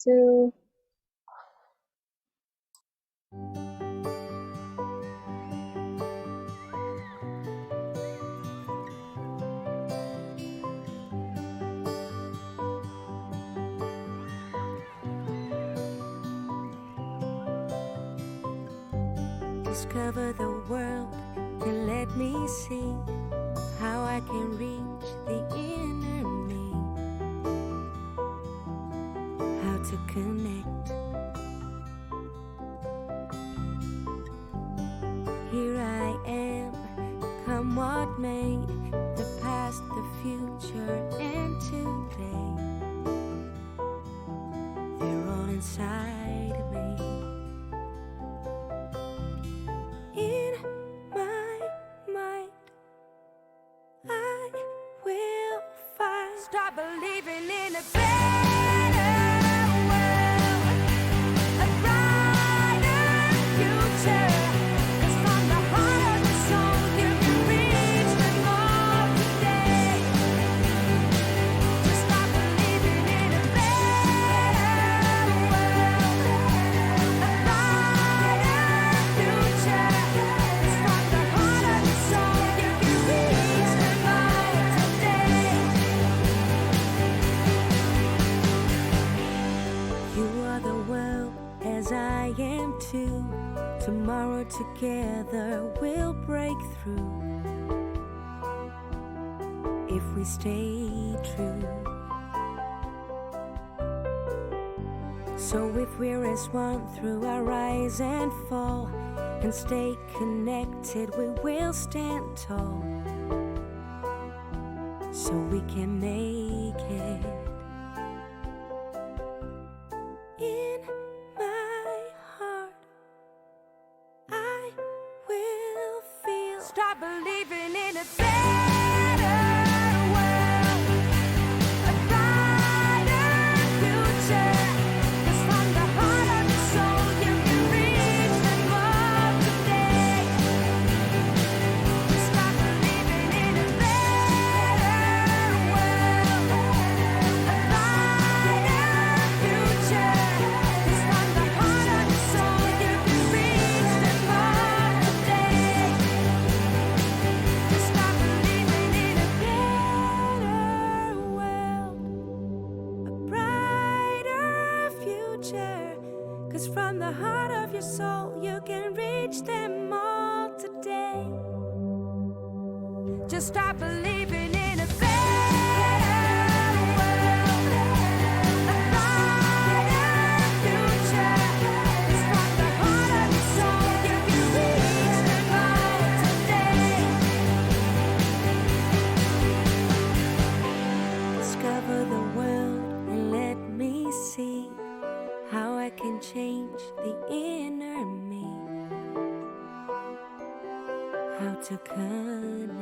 2. Discover the world and let me see how I can reach the inner me. How to connect. Here I am, come what may, the past, the future, and today. They're all inside me. In my mind, I will find. Stop believing in a better world, a brighter future. 'Cause from the heart of the soul, you can reach them all today. Just stop believing in a better world, a brighter future. 'Cause from the heart of the soul, you can reach them all today. You are the world as I am too. Tomorrow together we'll break through if we stay true. So if we're as one through our rise and fall and stay connected, we will stand tall. So we can make it. In my heart, I will feel. Stop believing in a better world, a brighter future. 'Cause from the heart of the soul, you can reach them all today. Just stop believing in a better world, a brighter future. 'Cause from the heart of the soul, you can reach them all today. Just stop believing in a better world, a brighter future. 'Cause from the heart of your soul, you can reach them all today. Just stop believing in a better world, a brighter future. 'Cause from the heart of your soul, you can reach them all today. Discover the world and let me see how I can change the inner me. How to connect.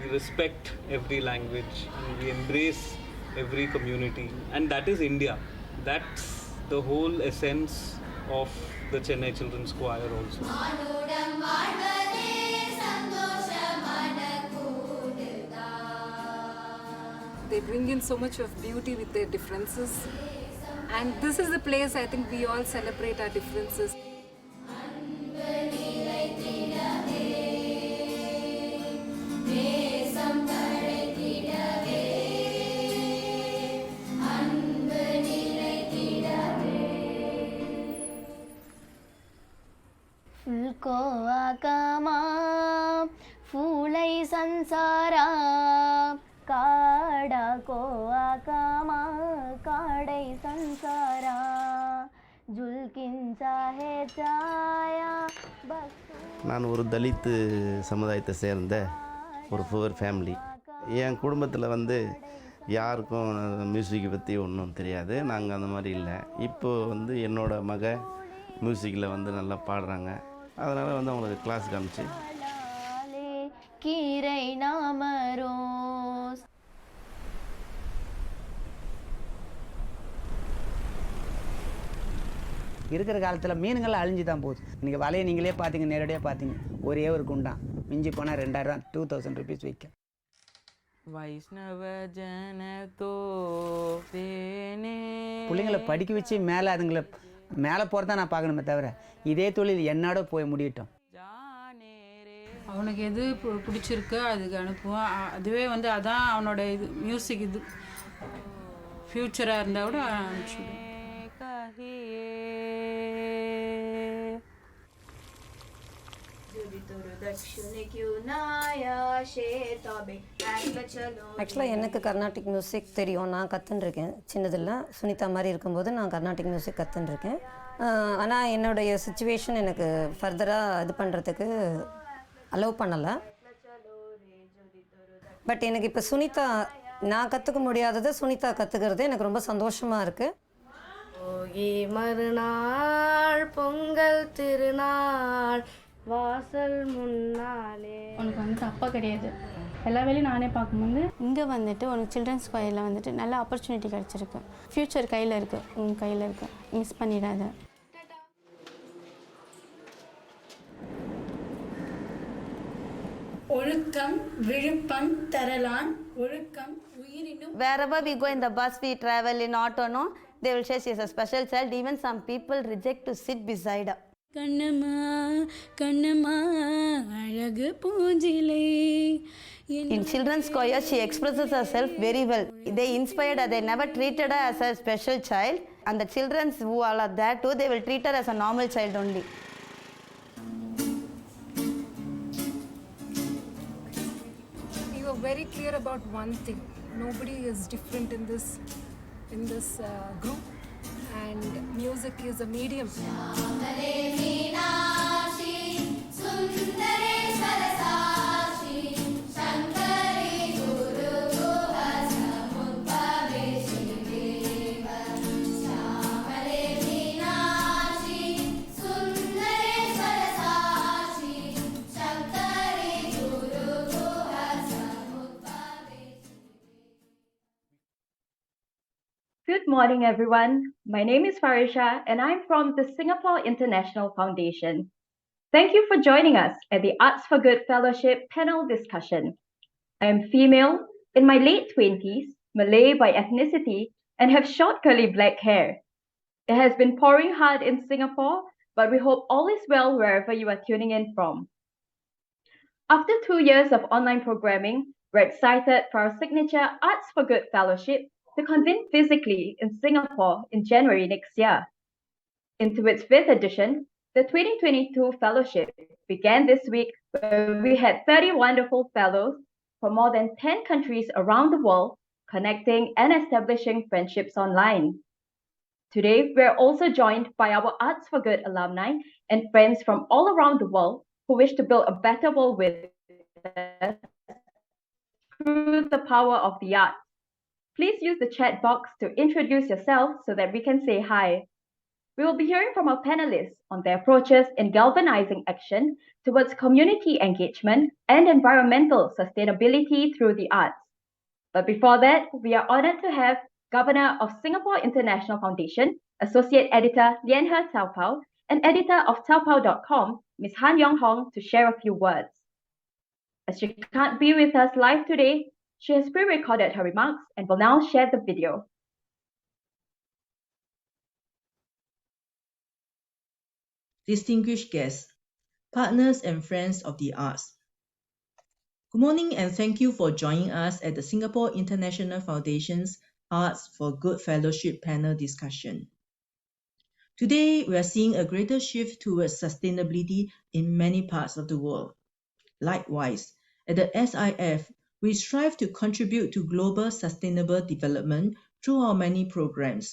We respect every language and we embrace every community, and that is India. That's the whole essence of the Chennai Children's Choir also. They bring in so much of beauty with their differences, and this is the place I think we all celebrate our differences. फुलको फुलै संसार काडाको आकामा काडै संसार झुल्किन्छ हे छाया நான் ஒரு தலித்து சமுதாயத்தை சேர்ந்த ஒரு poor family. என் குடும்பத்தில் வந்து யாருக்கும் மியூசிக்கை பற்றி ஒன்றும் தெரியாது. நாங்கள் அந்த மாதிரி இல்லை. இப்போது வந்து என்னோடய மக மியூசிக்கில் வந்து நல்லா பாடுறாங்க. அதனால் வந்து அவங்களுக்கு கிளாஸ் காமிச்சு கீரை நாமரோஸ். இருக்கிற காலத்தில் மீனுங்கள் அழிஞ்சு தான் போகுது. இன்றைக்கி வலையை நீங்களே பார்த்தீங்க, நேரடியாக பார்த்தீங்க, ஒரே ஒரு குண்டான் மிஞ்சி போனால் 2000 2000 ருபீஸ் விற்கும். வைஷ்ணவ ஜனதோ தேனே. பிள்ளைங்களை படிக்க வச்சு மேலே அதுங்களை மேலே போகிறதா நான் பார்க்கணுமே தவிர இதே தொழில் என்னோட போய் முடியட்டும். அவனுக்கு எது பிடிச்சிருக்கு அதுக்கு அனுப்புவான். அதுவே வந்து அதான் அவனோட இது மியூசிக் இது ஃப்யூச்சராக இருந்தால் கூட அனுப்பிச்சுடுவேன். ஆக்சுவலாக எனக்கு கர்நாடிக் மியூசிக் தெரியும். நான் கற்றுன்ருக்கேன் சின்னதில். சுனிதா மாதிரி இருக்கும்போது நான் கர்நாடிக் மியூசிக் கற்றுன்ருக்கேன். ஆனால் என்னுடைய சுச்சுவேஷன் எனக்கு ஃபர்தராக இது பண்ணுறதுக்கு அலோவ் பண்ணலை. பட் எனக்கு இப்போ சுனிதா நான் கற்றுக்க முடியாததை சுனிதா கற்றுக்கிறது எனக்கு ரொம்ப சந்தோஷமாக இருக்குது. போகி மறுநாள் பொங்கல் திருநாள் வாசல் முன்னாலே. உனக்கு வந்து அப்பா கிடையாது, எல்லா வேலையும் நானே பார்க்கும்போது இங்கே வந்துட்டு உனக்கு சில்ட்ரன்ஸ் ஸ்கொயரில் வந்துட்டு நல்ல ஆப்பர்ச்சுனிட்டி கிடச்சிருக்கு. ஃப்யூச்சர் கையில் இருக்குது, உங்கள் கையில் இருக்குது, மிஸ் பண்ணிடாத. ஒழுக்கம் விழுப்பம் தரலான் ஒழுக்கம் உயிரினும். Wherever we go in the bus, we travel in auto, no, they will say she is a special child. Even some people reject to sit beside her. Kannamma Kannamma அழகு பூஞ்சிலே. In children's choir, she expresses herself very well. They inspired her. They never treated her as a special child. And the children who are there too, they will treat her as a normal child only. You are very clear about one thing. Nobody is different in this group, and music is a medium. Good morning, everyone. My name is Farisha, and I'm from the Singapore International Foundation. Thank you for joining us at the Arts for Good Fellowship panel discussion. I am female, in my late 20s, Malay by ethnicity, and have short curly black hair. It has been pouring hard in Singapore, but we hope all is well wherever you are tuning in from. After 2 years of online programming, we're excited for our signature Arts for Good Fellowship to convene physically in Singapore in January next year. Into its 5th edition, the 2022 fellowship began this week, where we had 30 wonderful fellows from more than 10 countries around the world, connecting and establishing friendships online. Today, we're also joined by our Arts for Good alumni and friends from all around the world who wish to build a better world with us through the power of the arts. Please use the chat box to introduce yourself so that we can say hi. We will be hearing from our panelists on their approaches in galvanizing action towards community engagement and environmental sustainability through the arts. But before that, we are honored to have Governor of Singapore International Foundation, Associate Editor Lian He Taopao, and Editor of Taopao.com, Ms. Han Yong Hong, to share a few words. As she can't be with us live today, she has pre-recorded her remarks and will now share the video. Distinguished guests, partners and friends of the arts. Good morning and thank you for joining us at the Singapore International Foundation's Arts for Good Fellowship panel discussion. Today, we are seeing a greater shift towards sustainability in many parts of the world. Likewise, at the SIF, we strive to contribute to global sustainable development through our many programs.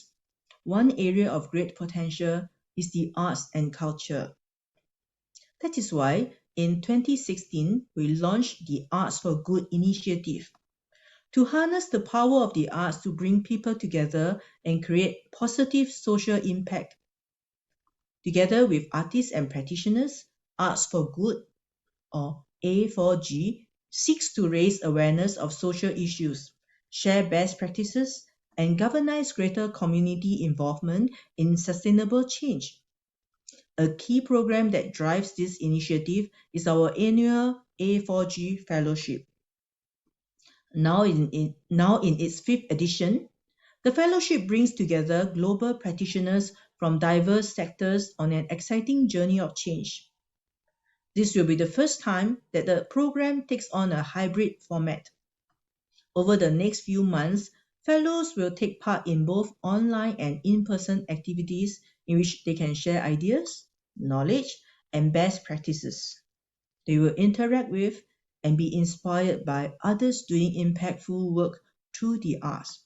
One area of great potential is the arts and culture. That is why in 2016, we launched the Arts for Good initiative to harness the power of the arts to bring people together and create positive social impact. Together with artists and practitioners, Arts for Good, or A4G, seeks to raise awareness of social issues, share best practices, and galvanize greater community involvement in sustainable change. A key program that drives this initiative is our annual A4G Fellowship. Now in its fifth edition, the fellowship brings together global practitioners from diverse sectors on an exciting journey of change. This will be the first time that the program takes on a hybrid format. Over the next few months, fellows will take part in both online and in-person activities in which they can share ideas, knowledge, and best practices. They will interact with and be inspired by others doing impactful work through the arts.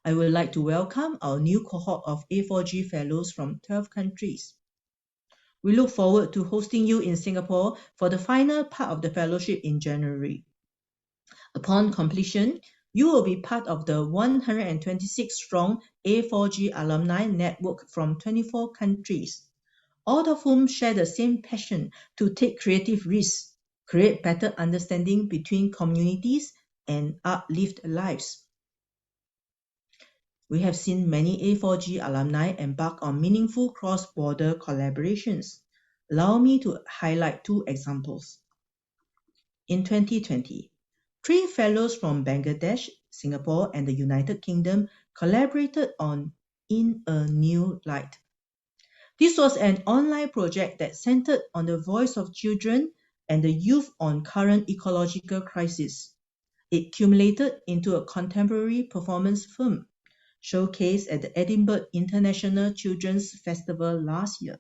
I would like to welcome our new cohort of A4G fellows from 12 countries. We look forward to hosting you in Singapore for the final part of the fellowship in January. Upon completion, you will be part of the 126-strong A4G alumni network from 24 countries, all of whom share the same passion to take creative risks, create better understanding between communities, and uplift lives. We have seen many A4G alumni embark on meaningful cross-border collaborations. Allow me to highlight two examples. In 2020, 3 fellows from Bangladesh, Singapore, and the United Kingdom collaborated on In a New Light. This was an online project that centered on the voice of children and the youth on current ecological crisis. It culminated into a contemporary performance film showcased at the Edinburgh International Children's Festival last year.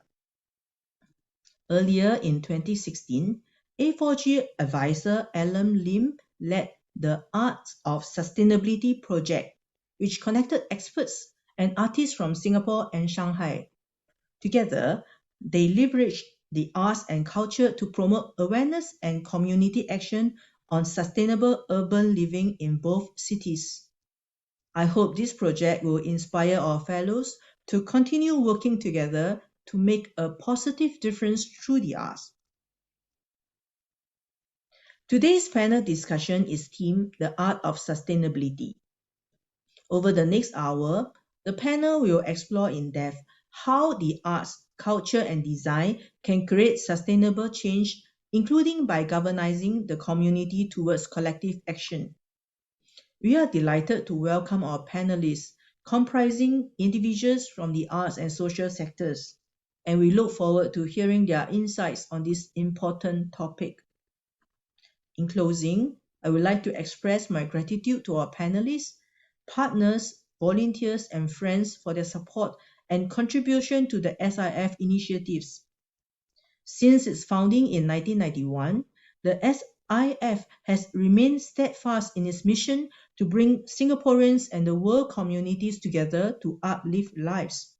Earlier in 2016, A4G advisor Alan Lim led the Arts of Sustainability project, which connected experts and artists from Singapore and Shanghai. Together, they leveraged the arts and culture to promote awareness and community action on sustainable urban living in both cities. I hope this project will inspire our fellows to continue working together to make a positive difference through the arts. Today's panel discussion is themed The Art of Sustainability. Over the next hour, the panel will explore in depth how the arts, culture, and design can create sustainable change, including by galvanizing the community towards collective action. We are delighted to welcome our panelists, comprising individuals from the arts and social sectors, and we look forward to hearing their insights on this important topic. In closing, I would like to express my gratitude to our panelists, partners, volunteers, and friends for their support and contribution to the SIF initiatives. Since its founding in 1991, the SIF has remained steadfast in its mission to bring Singaporeans and the world communities together to uplift lives.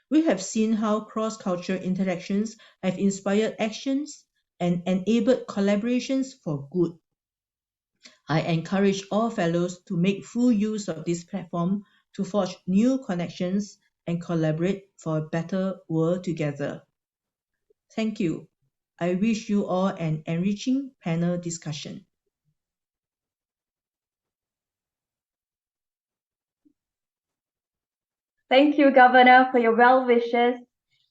We have seen how cross-cultural interactions have inspired actions and enabled collaborations for good. I encourage all fellows to make full use of this platform to forge new connections and collaborate for a better world together. Thank you. I wish you all an enriching panel discussion. Thank you, Governor, for your well wishes.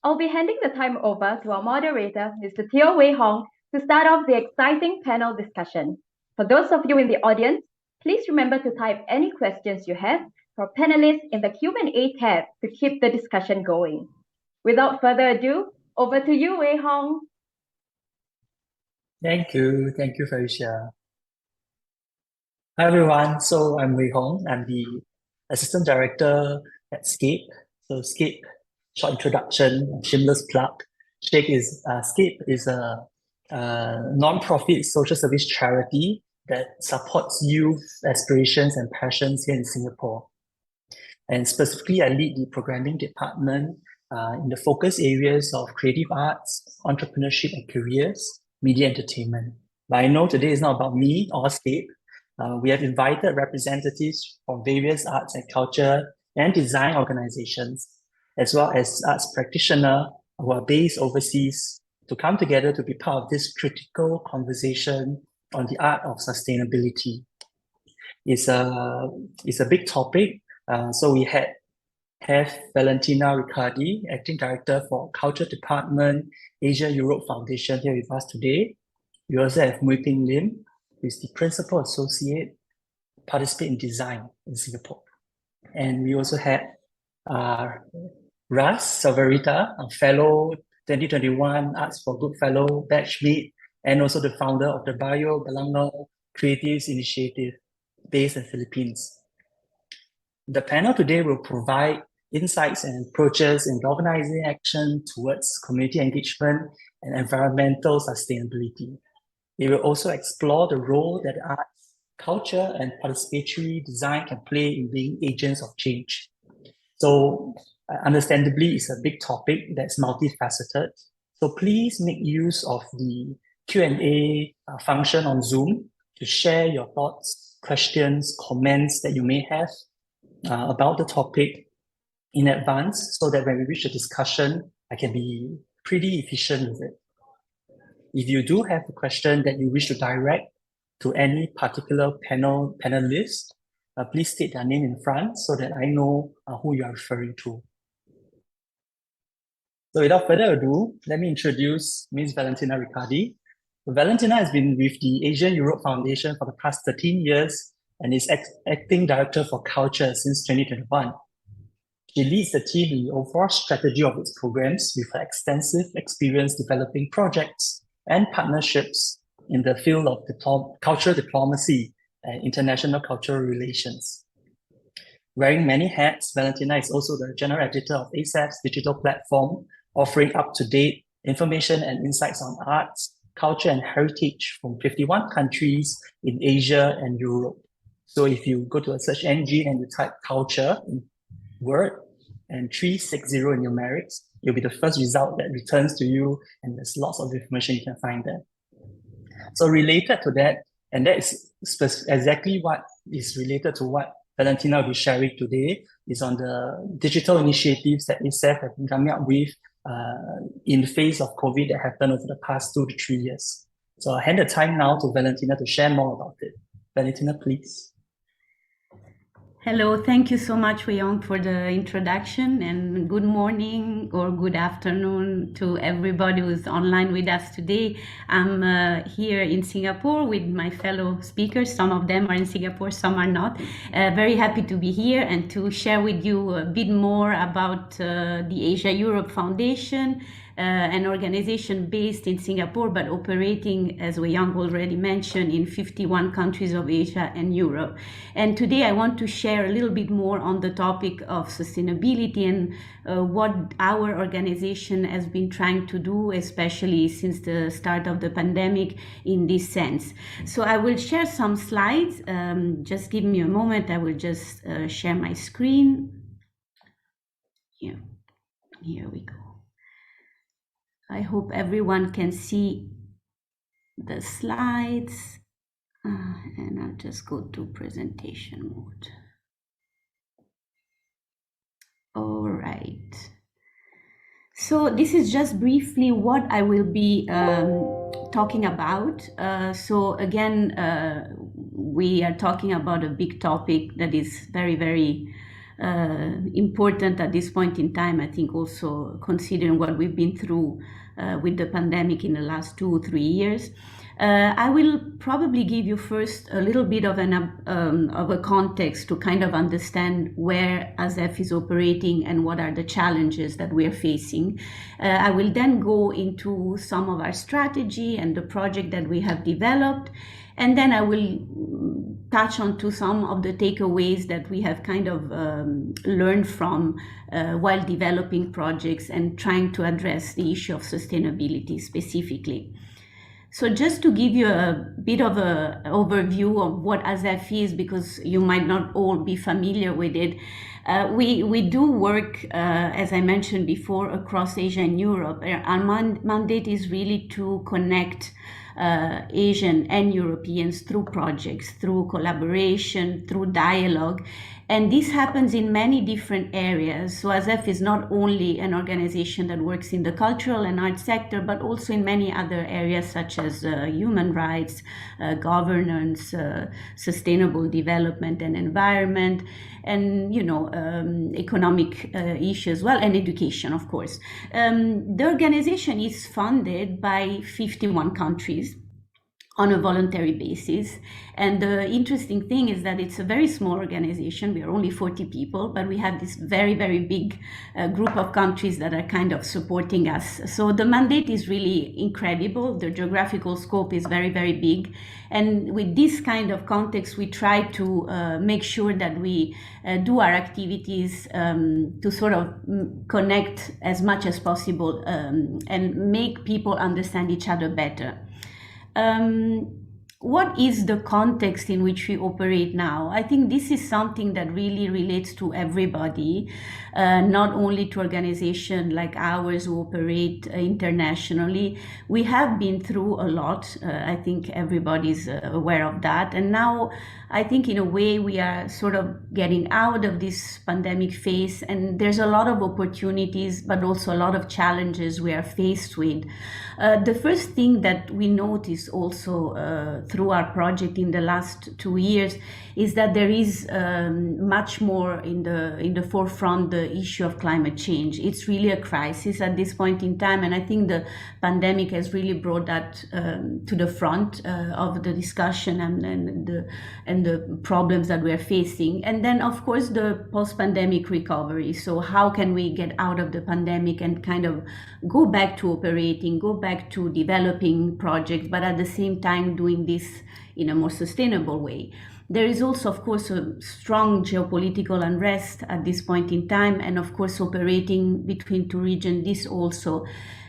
I'll be handing the time over to our moderator, Mr. Teo Wei Hong, to start off the exciting panel discussion. For those of you in the audience, please remember to type any questions you have for panelists in the Q&A tab to keep the discussion going. Without further ado, over to you, Wei Hong. Thank you, Felicia. Hi everyone, so I'm Wei Hong. I'm the Assistant Director at SCAPE. So SCAPE, short introduction, shameless plug. SCAPE is a non-profit social service charity that supports youth aspirations and passions here in Singapore. And specifically, I lead the programming department in the focus areas of creative arts, entrepreneurship and careers, media entertainment. But I know today is not about me or Escape. We have invited representatives from various arts and culture and design organizations, as well as arts practitioners who are based overseas, to come together to be part of this critical conversation on the art of sustainability. It's a big topic. So we have Valentina Riccardi, Acting Director for Culture Department, Asia Europe Foundation, here with us today. We also have Mui Ping Lim, who is the Principal Associate, Participate in Design in Singapore. And we also had Ras Savarita, a fellow 2021 Arts for Good Fellow batchmate, and also the founder of the Bio Balangno Creatives Initiative based in Philippines. The panel today will provide insights and approaches in galvanizing action towards community engagement and environmental sustainability. It will also explore the role that arts, culture, and participatory design can play in being agents of change. So, understandably, it's a big topic that's multifaceted. So please make use of the Q&A function on Zoom to share your thoughts, questions, comments that you may have about the topic in advance, so that when we reach a discussion, I can be pretty efficient with it. If you do have a question that you wish to direct to any particular panelist, please state their name in front so that I know who you are referring to. So without further ado, let me introduce Ms. Valentina Riccardi. Valentina has been with the Asia Europe Foundation for the past 13 years and is Acting Director for Culture since 2021. She leads the team in the overall strategy of its programs with her extensive experience developing projects and partnerships in the field of cultural diplomacy and international cultural relations. Wearing many hats, Valentina is also the general editor of ASAP's digital platform, offering up-to-date information and insights on arts, culture, and heritage from 51 countries in Asia and Europe. So if you go to a search engine and you type culture in Word and 360 in numerics, it'll be the first result that returns to you, and there's lots of information you can find there. So related to that, and that is exactly what is related to what Valentina will be sharing today, is on the digital initiatives that ASAP have been coming up with in the face of COVID that happened over the past 2 to 3 years. So I'll hand the time now to Valentina to share more about it. Valentina, please. Hello, thank you so much, Wei-Yong, for the introduction, and good morning or good afternoon to everybody who's online with us today. I'm here in Singapore with my fellow speakers. Some of them are in Singapore, some are not. Very happy to be here and to share with you a bit more about the Asia Europe Foundation, an organization based in Singapore but operating, as Wei-Yong already mentioned, in 51 countries of Asia and Europe. And today I want to share a little bit more on the topic of sustainability and what our organization has been trying to do, especially since the start of the pandemic in this sense. So I will share some slides. Just give me a moment. I will just share my screen. Here we go. I hope everyone can see the slides, and I'll just go to presentation mode. All right. So this is just briefly what I will be talking about. So again, we are talking about a big topic that is very, very important at this point in time. I think also considering what we've been through with the pandemic in the last 2 or 3 years. I will probably give you first a little bit of a context to kind of understand where ASEF is operating and what are the challenges that we're facing. I will then go into some of our strategy and the project that we have developed, and then I will touch on to some of the takeaways that we have kind of learned from while developing projects and trying to address the issue of sustainability specifically. So just to give you a bit of an overview of what ASEF is, because you might not all be familiar with it, we do work, as I mentioned before, across Asia and Europe. Our mandate is really to connect Asian and Europeans through projects, through collaboration, through dialogue. And this happens in many different areas. So ASEF is not only an organization that works in the cultural and art sector, but also in many other areas such as human rights, governance, sustainable development and environment, and economic issues as well, and education, of course. The organization is funded by 51 countries on a voluntary basis. And the interesting thing is that it's a very small organization. We are only 40 people, but we have this very, very big group of countries that are kind of supporting us. So the mandate is really incredible. The geographical scope is very, very big. And with this kind of context, we try to make sure that we do our activities to sort of connect as much as possible and make people understand each other better. What is the context in which we operate now? I think this is something that really relates to everybody, not only to organizations like ours who operate internationally. We have been through a lot. I think everybody's aware of that. And now I think in a way we are sort of getting out of this pandemic phase, and there's a lot of opportunities, but also a lot of challenges we are faced with. The first thing that we notice also through our project in the last 2 years is that there is much more in the forefront the issue of climate change. It's really a crisis at this point in time, and I think the pandemic has really brought that to the front of the discussion and the problems that we are facing. And then, of course, the post-pandemic recovery. So how can we get out of the pandemic and kind of go back to operating, go back to developing projects, but at the same time doing this in a more sustainable way. There is also, of course, a strong geopolitical unrest at this point in time, and of course, operating between two regions, this also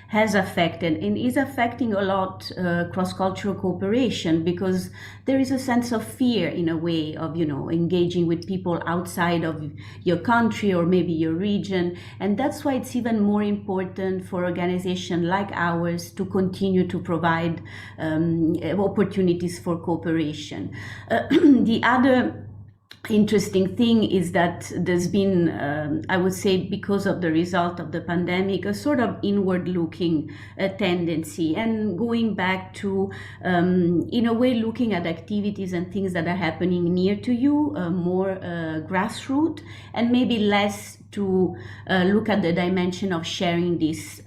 has affected and is affecting a lot cross-cultural cooperation, because there is a sense of fear in a way of, engaging with people outside of your country or maybe your region. And that's why it's even more important for organizations like ours to continue to provide opportunities for cooperation. The other interesting thing is that there's been, I would say, because of the result of the pandemic, a sort of inward-looking tendency, and going back to, in a way, looking at activities and things that are happening near to you, more grassroots, and maybe less to look at the dimension of sharing this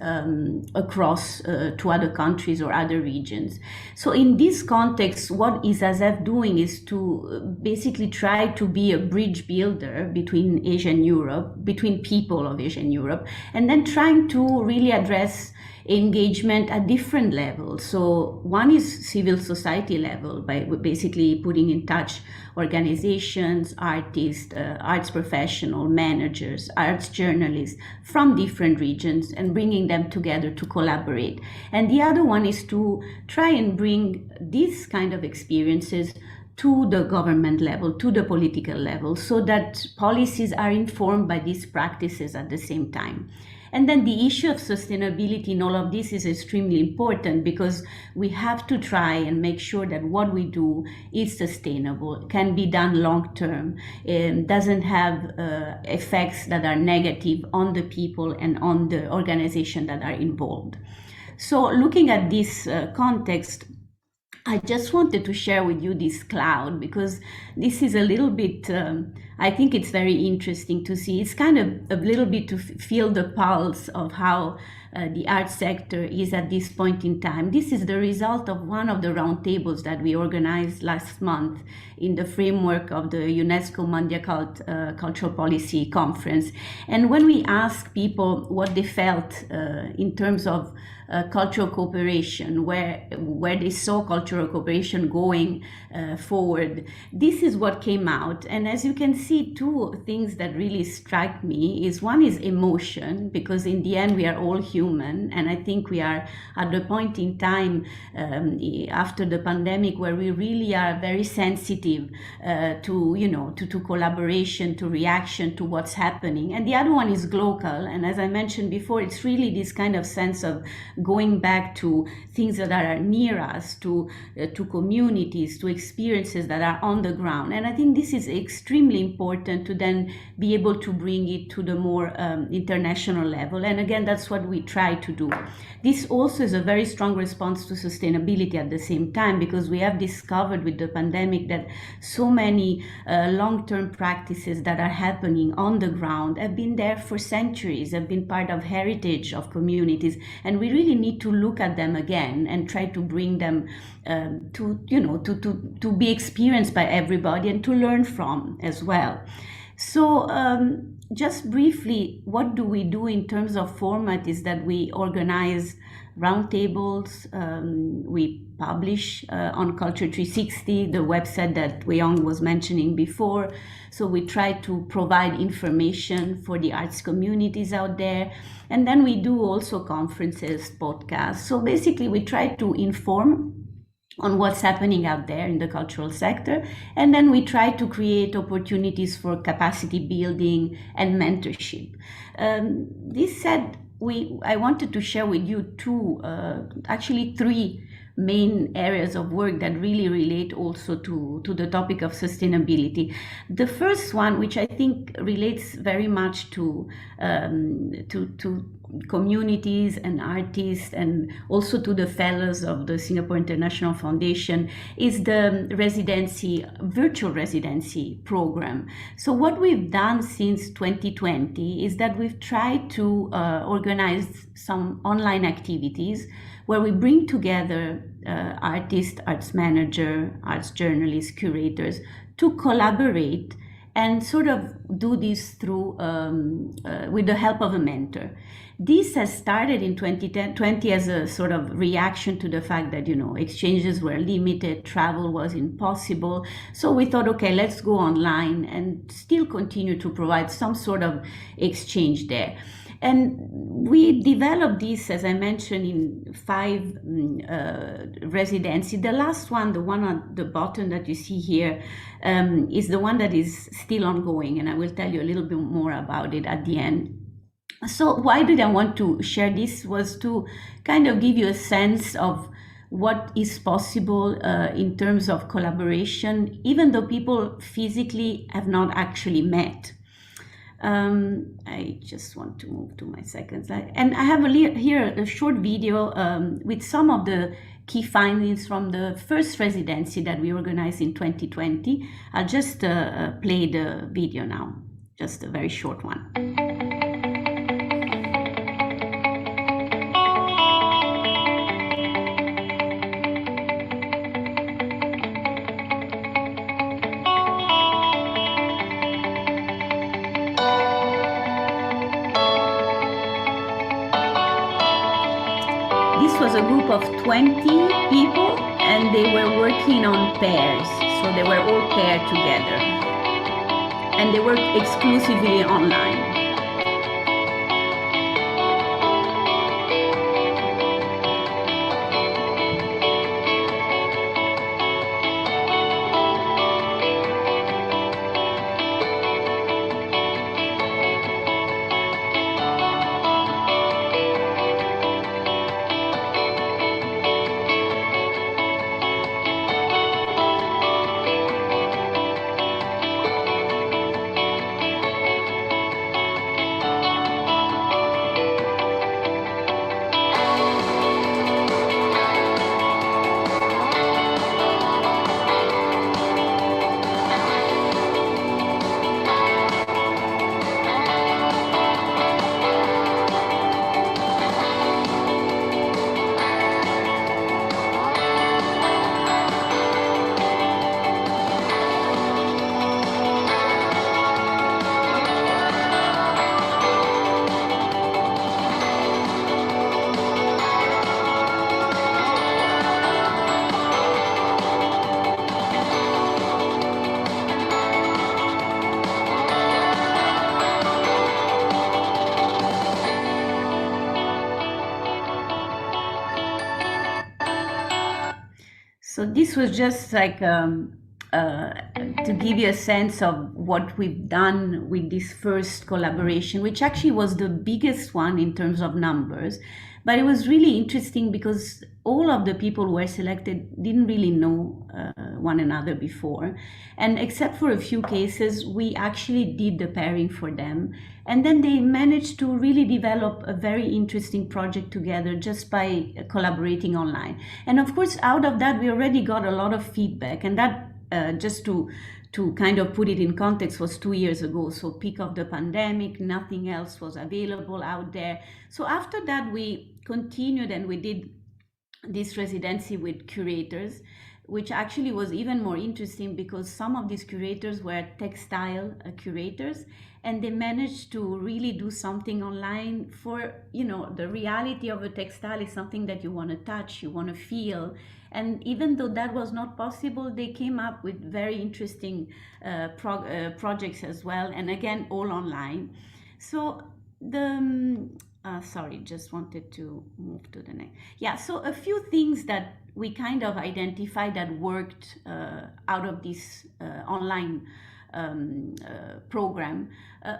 across to other countries or other regions. So in this context, what is ASEF doing is to basically try to be a bridge builder between Asia and Europe, between people of Asia and Europe, and then trying to really address engagement at different levels. So one is civil society level, by basically putting in touch organizations, artists, arts professionals, managers, arts journalists from different regions and bringing them together to collaborate. And the other one is to try and bring these kind of experiences to the government level, to the political level, so that policies are informed by these practices at the same time. And then the issue of sustainability in all of this is extremely important, because we have to try and make sure that what we do is sustainable, can be done long term, doesn't have effects that are negative on the people and on the organization that are involved. So looking at this context, I just wanted to share with you this cloud, because this is a little bit, I think it's very interesting to see. It's kind of a little bit to feel the pulse of how the art sector is at this point in time. This is the result of one of the roundtables that we organized last month in the framework of the UNESCO Mondial Cultural Policy Conference. And when we asked people what they felt in terms of cultural cooperation, where they saw cultural cooperation going forward, this is what came out. And as you can see two things that really strike me. Is one is emotion, because in the end we are all human, and I think we are at the point in time after the pandemic where we really are very sensitive to collaboration, to reaction to what's happening. And the other one is global, and as I mentioned before, it's really this kind of sense of going back to things that are near us, to communities, to experiences that are on the ground. And I think this is extremely important to then be able to bring it to the more international level. And again, that's what we try to do. This also is a very strong response to sustainability at the same time, because we have discovered with the pandemic that so many long-term practices that are happening on the ground have been there for centuries, have been part of heritage of communities, and we really need to look at them again and try to bring them to be experienced by everybody and to learn from as well. So just briefly, what do we do in terms of format is that we organize roundtables, we publish on Culture 360, the website that Wei-Yong was mentioning before. So we try to provide information for the arts communities out there. And then we do also conferences, podcasts. So basically we try to inform on what's happening out there in the cultural sector. And then we try to create opportunities for capacity building and mentorship. This said, I wanted to share with you three main areas of work that really relate also to the topic of sustainability. The first one, which I think relates very much to communities and artists and also to the fellows of the Singapore International Foundation, is the virtual residency program. So what we've done since 2020 is that we've tried to organize some online activities where we bring together artists, arts manager, arts journalists, curators to collaborate and sort of do this through with the help of a mentor. This has started in 2020 as a sort of reaction to the fact that, exchanges were limited, travel was impossible. So we thought, okay, let's go online and still continue to provide some sort of exchange there. And we developed this, as I mentioned, in 5 residency. The last one, the one at the bottom that you see here, is the one that is still ongoing, and I will tell you a little bit more about it at the end. So why did I want to share this? Was to kind of give you a sense of what is possible in terms of collaboration, even though people physically have not actually met. I just want to move to my second slide. And I have here a short video with some of the key findings from the first residency that we organized in 2020. I'll just play the video now, just a very short one. This was a group of 20 people, and they were working on pairs. So they were all paired together, and they worked exclusively online. So this was just like to give you a sense of what we've done with this first collaboration, which actually was the biggest one in terms of numbers. But it was really interesting because all of the people who were selected didn't really know one another before. And except for a few cases, we actually did the pairing for them. And then they managed to really develop a very interesting project together just by collaborating online. And of course, out of that, we already got a lot of feedback. And that, just to kind of put it in context, was 2 years ago. So peak of the pandemic, nothing else was available out there. So after that, we continued and we did this residency with curators, which actually was even more interesting because some of these curators were textile curators, and they managed to really do something online for, you know, the reality of a textile is something that you want to touch, you want to feel. And even though that was not possible, they came up with very interesting projects as well, and again, all online. So the sorry, just wanted to move to the next. Yeah, so a few things that we kind of identified that worked out of this online program.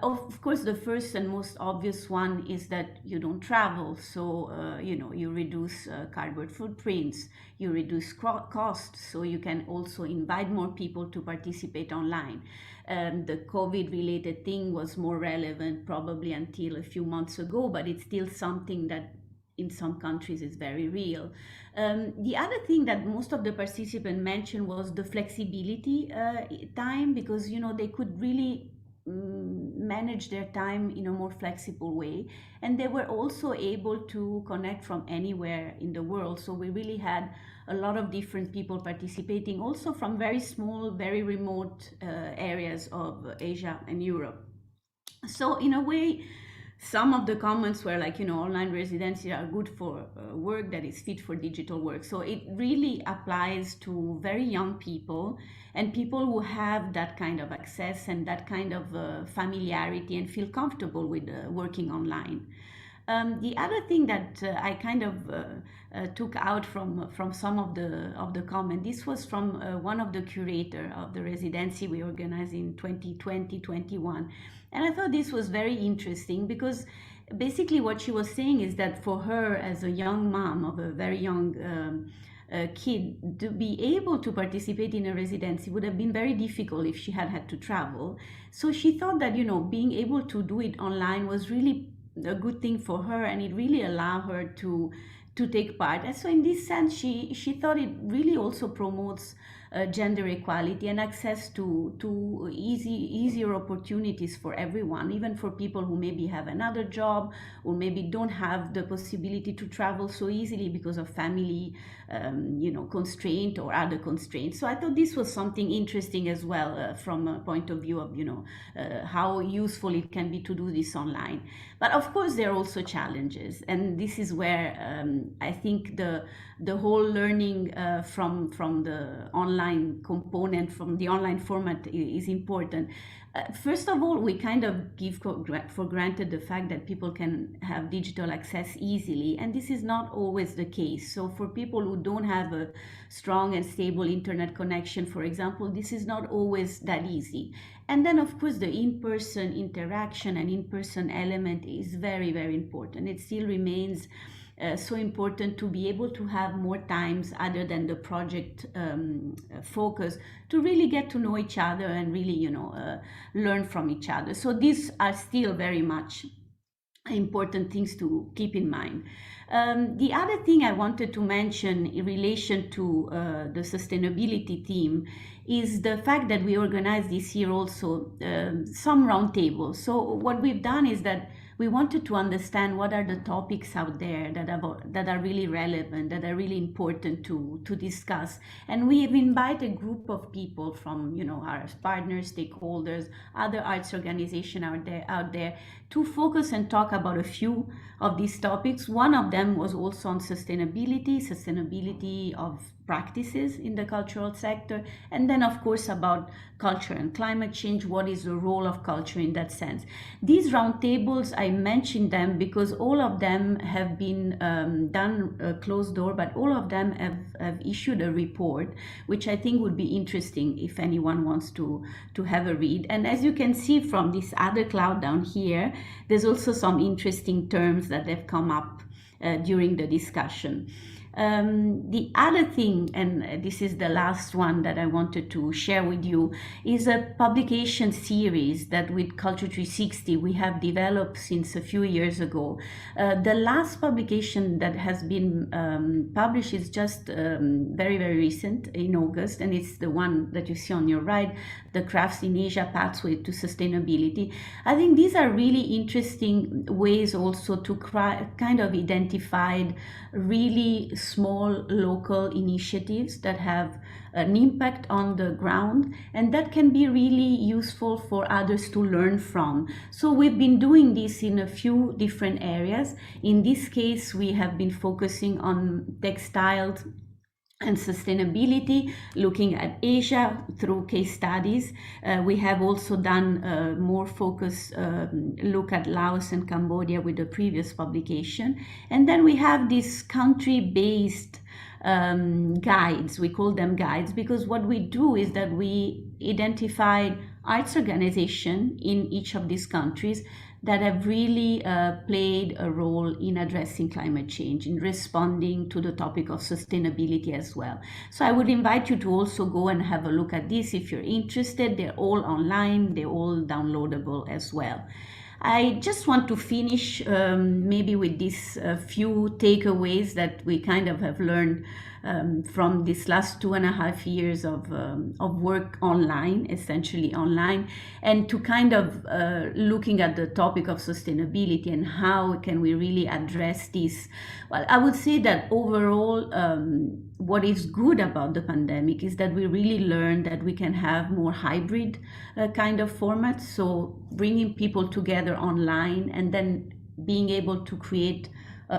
Of course, the first and most obvious one is that you don't travel, so you know, you reduce cardboard footprints, you reduce costs, so you can also invite more people to participate online. The COVID-related thing was more relevant probably until a few months ago, but it's still something that in some countries is very real. The other thing that most of the participants mentioned was the flexibility time, because, you know, they could really manage their time in a more flexible way, and they were also able to connect from anywhere in the world. So we really had a lot of different people participating, also from very small, very remote areas of Asia and Europe. So in a way, some of the comments were like, you know, online residency are good for work that is fit for digital work. So it really applies to very young people and people who have that kind of access and that kind of familiarity and feel comfortable with working online. The other thing that I kind of took out from some of the comment, this was from one of the curator of the residency we organized in 2020-21, and I thought this was very interesting because basically what she was saying is that for her as a young mom of a very young kid, to be able to participate in a residency would have been very difficult if she had to travel. So she thought that, you know, being able to do it online was really a good thing for her, and it really allowed her to take part. And so in this sense, she thought it really also promotes gender equality and access to easier opportunities for everyone, even for people who maybe have another job or maybe don't have the possibility to travel so easily because of family you know, constraint or other constraints. So I thought this was something interesting as well from a point of view of, you know, how useful it can be to do this online. But of course, there are also challenges, and this is where I think the whole learning from the online component, from the online format is important. First of all, we kind of give for granted the fact that people can have digital access easily, and this is not always the case. So for people who don't have a strong and stable internet connection, for example, this is not always that easy. And then, of course, the in-person interaction and in-person element is very, very important. It still remains so important to be able to have more times other than the project focus to really get to know each other and really, you know, learn from each other. So these are still very much important things to keep in mind. The other thing I wanted to mention in relation to the sustainability theme is the fact that we organized this year also some roundtables. So what we've done is that we wanted to understand what are the topics out there that are really relevant, that are really important to discuss. And we have invited a group of people from, you know, our partners, stakeholders, other arts organizations out there to focus and talk about a few of these topics. One of them was also on sustainability of practices in the cultural sector, and then of course about culture and climate change. What is the role of culture in that sense? These roundtables, I mentioned them because all of them have been done closed door, but all of them have issued a report, which I think would be interesting if anyone wants to have a read. And as you can see from this other cloud down here, there's also some interesting terms that have come up during the discussion. The other thing, and this is the last one that I wanted to share with you, is a publication series that with Culture 360 we have developed since a few years ago. The last publication that has been published is just very, very recent in August, and it's the one that you see on your right, The Crafts in Asia Pathway to Sustainability. I think these are really interesting ways also to kind of identify really small local initiatives that have an impact on the ground and that can be really useful for others to learn from. So we've been doing this in a few different areas. In this case, we have been focusing on textiles and sustainability, looking at Asia through case studies. We have also done a more focused look at Laos and Cambodia with the previous publication. And then we have these country-based guides. We call them guides because what we do is that we identify arts organizations in each of these countries that have really played a role in addressing climate change, in responding to the topic of sustainability as well. So I would invite you to also go and have a look at this if you're interested. They're all online, they're all downloadable as well. I just want to finish maybe with these few takeaways that we kind of have learned from this last 2.5 years of work online, essentially online, and to kind of looking at the topic of sustainability and how can we really address this. Well, I would say that overall, what is good about the pandemic is that we really learned that we can have more hybrid kind of formats. So bringing people together online and then being able to create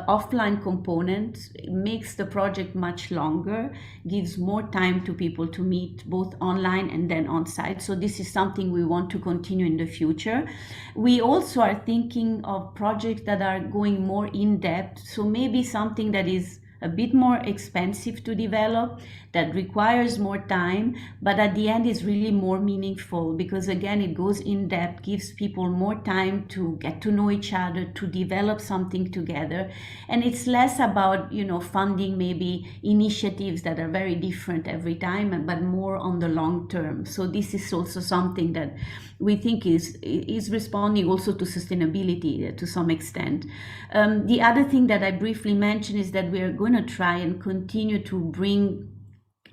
offline components makes the project much longer, gives more time to people to meet both online and then on site. So this is something we want to continue in the future. We also are thinking of projects that are going more in depth. So maybe something that is a bit more expensive to develop, that requires more time, but at the end is really more meaningful because again, it goes in depth, gives people more time to get to know each other, to develop something together. And it's less about, funding maybe initiatives that are very different every time, but more on the long term. So this is also something that we think is responding also to sustainability to some extent. The other thing that I briefly mentioned is that we are going to try and continue to bring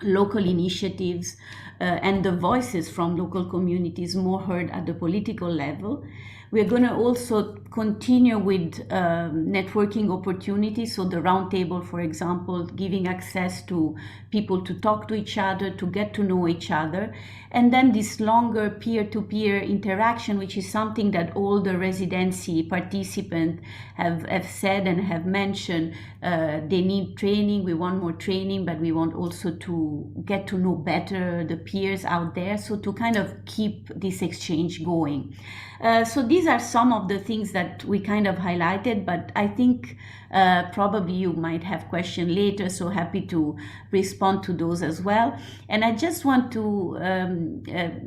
local initiatives and the voices from local communities more heard at the political level. We're going to also continue with networking opportunities. So the roundtable, for example, giving access to people to talk to each other, to get to know each other. And then this longer peer-to-peer interaction, which is something that all the residency participants have said and have mentioned. They need training, we want more training, but we want also to get to know better the peers out there. So to kind of keep this exchange going. So these are some of the things that we kind of highlighted, but I think probably you might have questions later, so happy to respond to those as well. And I just want to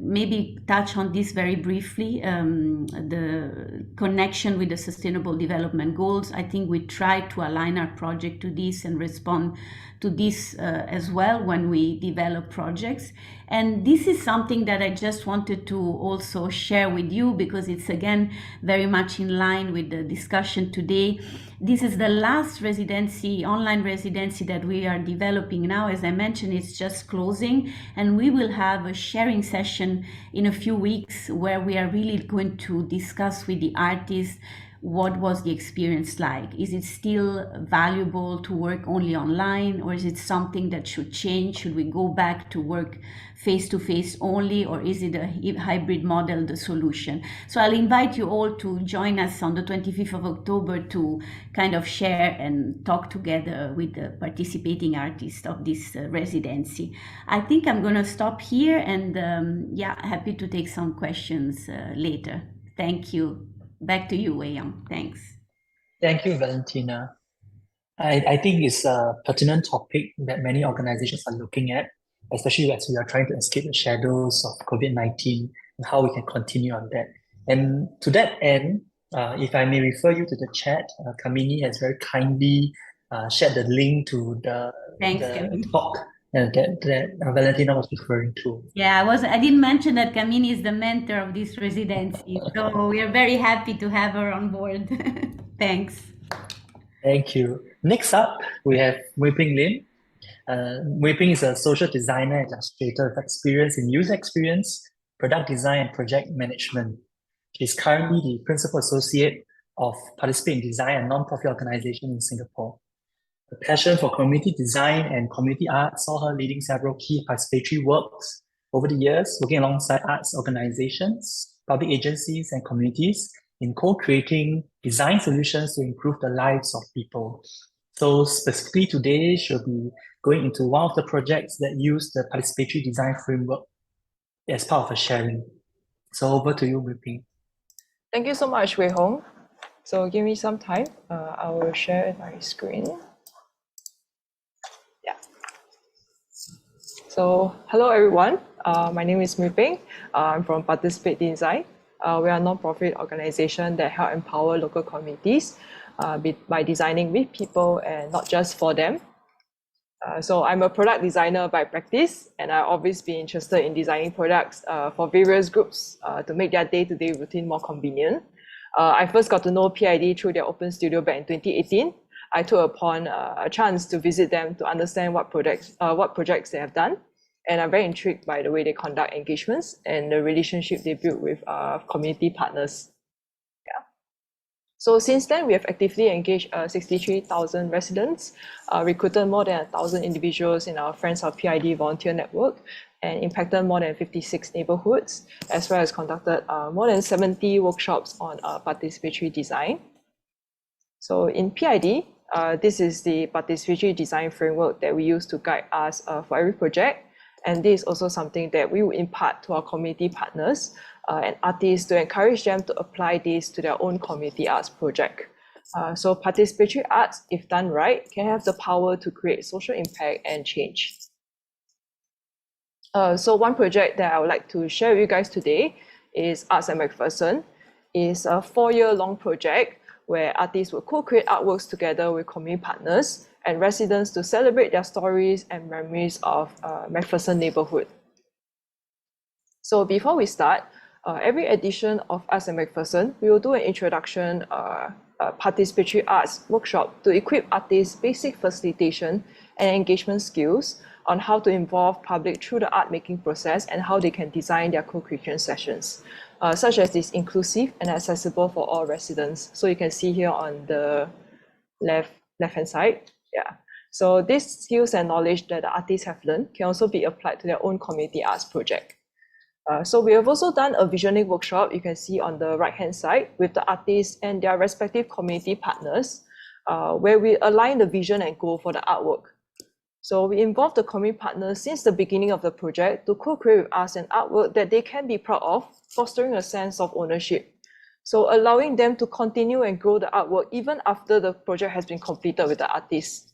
maybe touch on this very briefly, the connection with the Sustainable Development Goals. I think we try to align our project to this and respond to this as well when we develop projects. And this is something that I just wanted to also share with you because it's again very much in line with the discussion today. This is the last residency, online residency that we are developing now. As I mentioned, it's just closing and we will have a sharing session in a few weeks where we are really going to discuss with the artists what was the experience like? Is it still valuable to work only online, or is it something that should change? Should we go back to work face-to-face only, or is it a hybrid model the solution? So I'll invite you all to join us on the 25th of October to kind of share and talk together with the participating artists of this residency. I think I'm going to stop here, and happy to take some questions later. Thank you. Back to you, Wei Young. Thanks. Thank you, Valentina. I think it's a pertinent topic that many organizations are looking at, especially as we are trying to escape the shadows of COVID-19 and how we can continue on that. And to that end, if I may refer you to the chat, Kamini has very kindly shared the link to the talk that Valentina was referring to. Yeah, I didn't mention that Kamini is the mentor of this residency, so we are very happy to have her on board. Thanks. Thank you. Next up, we have Wei Ping Lim. Wei Ping is a social designer and illustrator with experience in user experience, product design, and project management. She's currently the principal associate of Participate in Design, a non-profit organization in Singapore. Her passion for community design and community art saw her leading several key participatory works over the years, working alongside arts organizations, public agencies, and communities in co-creating design solutions to improve the lives of people. So specifically today, she'll be going into one of the projects that use the participatory design framework as part of her sharing. So over to you, Wei Ping. Thank you so much, Wei Hong. So give me some time. I will share my screen. Yeah. So hello, everyone. My name is Wei Ping. I'm from Participate Design. We are a non-profit organization that help empower local communities by designing with people and not just for them. So I'm a product designer by practice, and I've always been interested in designing products for various groups to make their day-to-day routine more convenient. I first got to know PID through their open studio back in 2018. I took upon a chance to visit them to understand what projects they have done. And I'm very intrigued by the way they conduct engagements and the relationship they build with community partners. Yeah. So since then, we have actively engaged 63,000 residents, recruited more than 1,000 individuals in our Friends of PID volunteer network, and impacted more than 56 neighborhoods, as well as conducted more than 70 workshops on participatory design. So in PID, this is the participatory design framework that we use to guide us for every project. And this is also something that we will impart to our community partners and artists to encourage them to apply this to their own community arts project. So participatory arts, if done right, can have the power to create social impact and change. So one project that I would like to share with you guys today is Arts at MacPherson. It's a 4-year-long project where artists will co-create artworks together with community partners and residents to celebrate their stories and memories of MacPherson neighborhood. So before we start, every edition of Arts at MacPherson, we will do an introduction participatory arts workshop to equip artists basic facilitation and engagement skills on how to involve public through the art making process and how they can design their co-creation sessions, such as this inclusive and accessible for all residents. So you can see here on the left-hand side. Yeah. So these skills and knowledge that the artists have learned can also be applied to their own community arts project. So we have also done a visioning workshop, you can see on the right-hand side, with the artists and their respective community partners, where we align the vision and goal for the artwork. So we involve the community partners since the beginning of the project to co-create with us an artwork that they can be proud of, fostering a sense of ownership. So allowing them to continue and grow the artwork even after the project has been completed with the artists.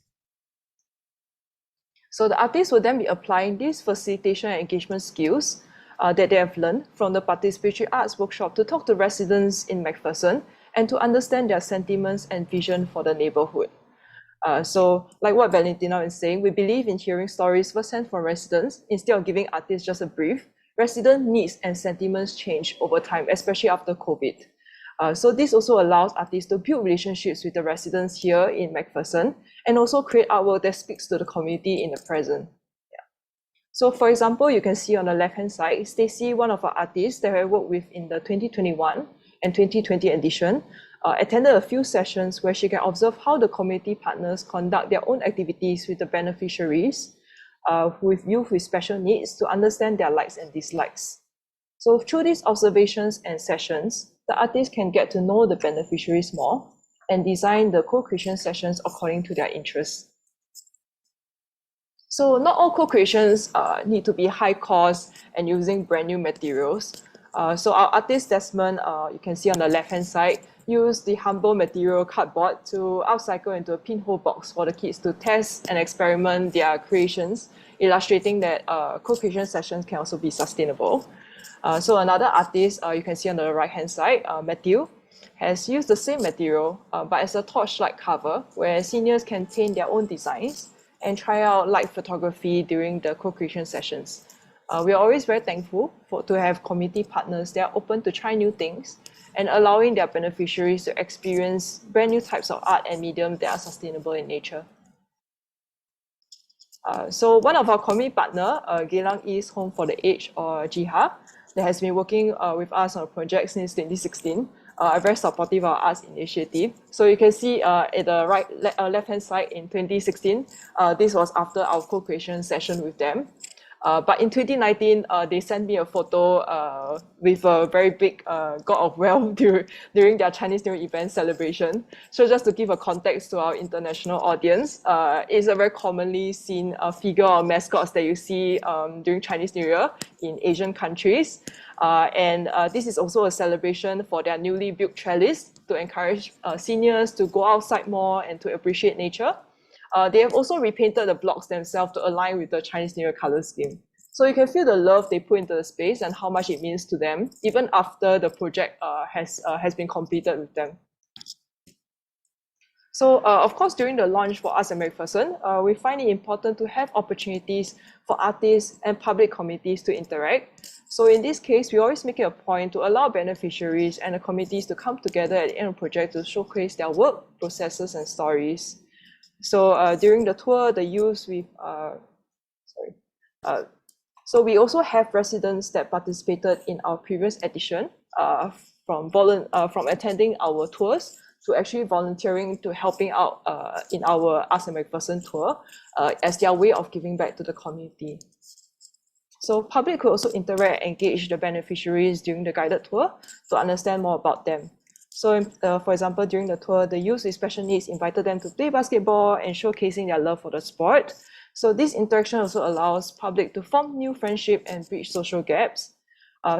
So the artists will then be applying these facilitation and engagement skills that they have learned from the participatory arts workshop to talk to residents in MacPherson and to understand their sentiments and vision for the neighborhood. So like what Valentina is saying, we believe in hearing stories firsthand from residents instead of giving artists just a brief. Resident needs and sentiments change over time, especially after COVID. So this also allows artists to build relationships with the residents here in MacPherson and also create artwork that speaks to the community in the present. Yeah. So for example, you can see on the left-hand side, Stacey, one of our artists that I worked with in the 2021 and 2020 edition, attended a few sessions where she can observe how the community partners conduct their own activities with the beneficiaries, with youth with special needs, to understand their likes and dislikes. So through these observations and sessions, the artists can get to know the beneficiaries more and design the co-creation sessions according to their interests. So not all co-creations need to be high cost and using brand new materials. So our artist Desmond, you can see on the left-hand side, used the humble material cardboard to upcycle into a pinhole box for the kids to test and experiment their creations, illustrating that co-creation sessions can also be sustainable. So another artist, you can see on the right-hand side, Matthew, has used the same material, but as a torchlight cover, where seniors can paint their own designs and try out light photography during the co-creation sessions. We are always very thankful to have community partners that are open to try new things and allowing their beneficiaries to experience brand new types of art and medium that are sustainable in nature. So one of our community partner, Geylang East Home for the Aged, or GIHA, that has been working with us on a project since 2016, are very supportive of our arts initiative. So you can see at the left-hand side in 2016, this was after our co-creation session with them. But in 2019, they sent me a photo with a very big God of Wealth during their Chinese New Year event celebration. So just to give a context to our international audience, it's a very commonly seen figure or mascots that you see during Chinese New Year in Asian countries. And this is also a celebration for their newly built trellis to encourage seniors to go outside more and to appreciate nature. They have also repainted the blocks themselves to align with the Chinese New Year color scheme. So you can feel the love they put into the space and how much it means to them, even after the project has been completed with them. So of course, during the launch for Arts and McPherson, we find it important to have opportunities for artists and public committees to interact. So in this case, we always make it a point to allow beneficiaries and the committees to come together at the end of the project to showcase their work, processes, and stories. So during the tour, the youth so we also have residents that participated in our previous edition, from attending our tours to actually volunteering to helping out in our Arts and McPherson tour as their way of giving back to the community. So public could also interact and engage the beneficiaries during the guided tour to understand more about them. So for example, during the tour, the youth with special needs invited them to play basketball and showcasing their love for the sport. So this interaction also allows public to form new friendship and bridge social gaps.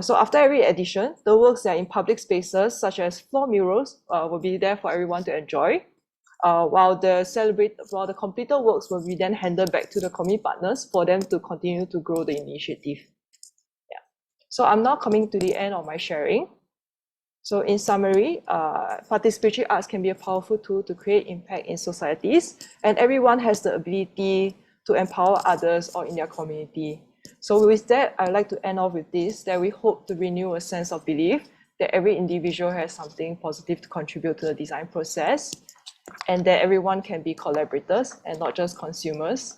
So after every edition, the works that are in public spaces, such as floor murals, will be there for everyone to enjoy, while the completed works will be then handed back to the community partners for them to continue to grow the initiative. Yeah. So I'm now coming to the end of my sharing. So in summary, participatory arts can be a powerful tool to create impact in societies, and everyone has the ability to empower others or in their community. So with that, I'd like to end off with this, that we hope to renew a sense of belief that every individual has something positive to contribute to the design process, and that everyone can be collaborators and not just consumers.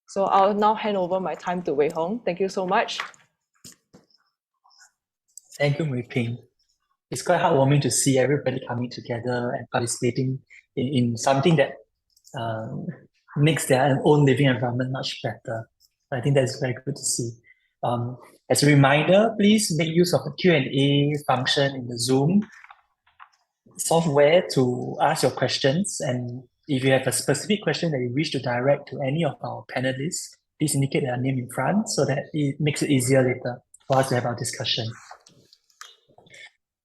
So I'll now hand over my time to Wei Hong. Thank you so much. Thank you, Mui Ping. It's quite heartwarming to see everybody coming together and participating in something that makes their own living environment much better. I think that's very good to see. As a reminder, please make use of the Q&A function in the Zoom software to ask your questions. And if you have a specific question that you wish to direct to any of our panelists, please indicate their name in front so that it makes it easier later for us to have our discussion.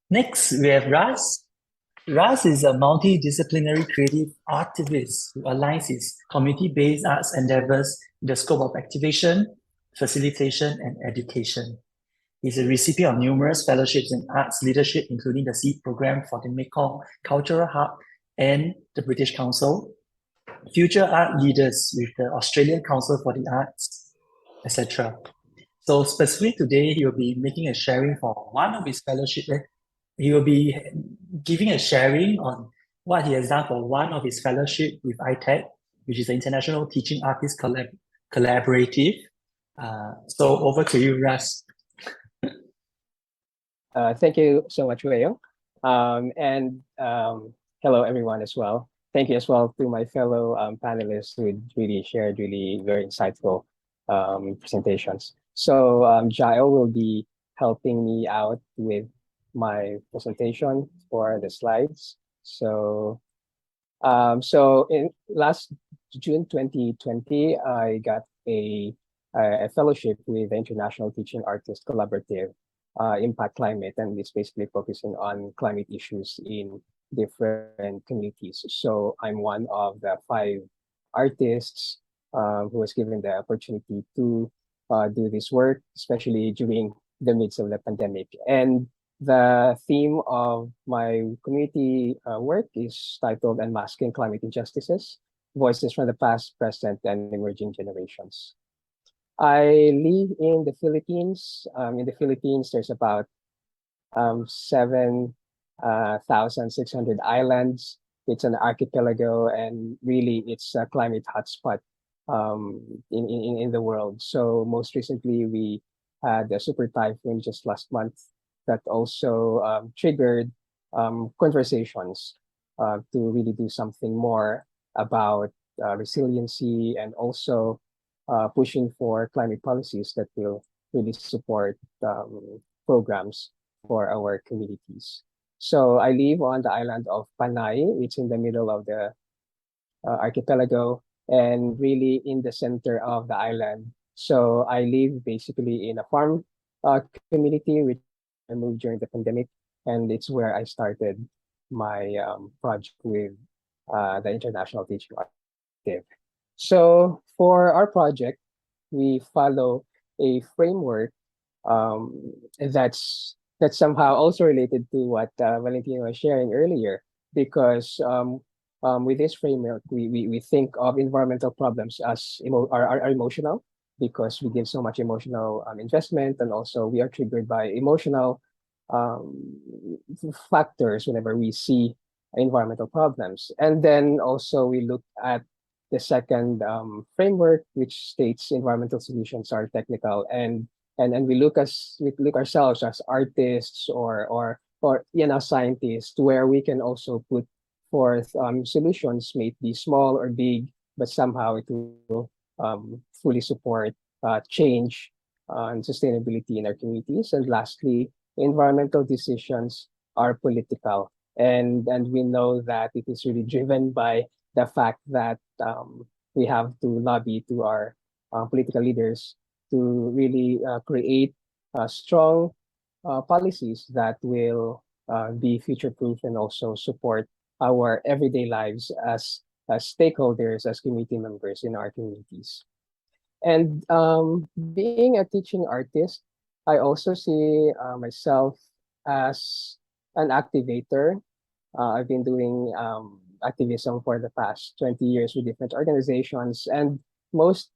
Next, we have Raz. Raz is a multidisciplinary creative artivist who aligns his community-based arts endeavors in the scope of activation, facilitation, and education. He's a recipient of numerous fellowships in arts leadership, including the SEED program for the Mekong Cultural Hub and the British Council, Future Art Leaders with the Australian Council for the Arts, etc. So specifically today, he will be making a sharing for one of his fellowships. He will be giving a sharing on what he has done for one of his fellowship with ITEC, which is the International Teaching Artists Collaborative. So over to you, Ras. Thank you so much, Wei. And hello, everyone, as well. Thank you as well to my fellow panelists who really shared really very insightful presentations. So Jael will be helping me out with my presentation for the slides. So in last June 2020, I got a fellowship with the International Teaching Artist Collaborative, Impact Climate, and it's basically focusing on climate issues in different communities. So I'm one of the 5 artists who was given the opportunity to do this work, especially during the midst of the pandemic. And the theme of my community work is titled Unmasking Climate Injustices, Voices from the Past, Present, and Emerging Generations. I live in the Philippines. In the Philippines, there's about 7,600 islands. It's an archipelago, and really, it's a climate hotspot in the world. So most recently, we had a super typhoon just last month that also triggered conversations to really do something more about resiliency and also pushing for climate policies that will really support programs for our communities. So I live on the island of Panay. It's in the middle of the archipelago and really in the center of the island. So I live basically in a farm community, which I moved during the pandemic, and it's where I started my project with the International Teaching Archive. So for our project, we follow a framework um, that's somehow also related to what Valentina was sharing earlier, because with this framework, we think of environmental problems as are emotional, because we give so much emotional investment, and also we are triggered by emotional um, factors whenever we see environmental problems. And then also we look at the second framework, which states environmental solutions are technical, and we look ourselves as artists or scientists, where we can also put forth solutions, may it be small or big, but somehow it will fully support change and sustainability in our communities. And lastly, environmental decisions are political, and we know that it is really driven by the fact that we have to lobby to our political leaders to really create strong policies that will be future proof and also support our everyday lives as stakeholders, as community members in our communities. And being a teaching artist, I also see myself as an activator. I've been doing activism for the past 20 years with different organizations, and most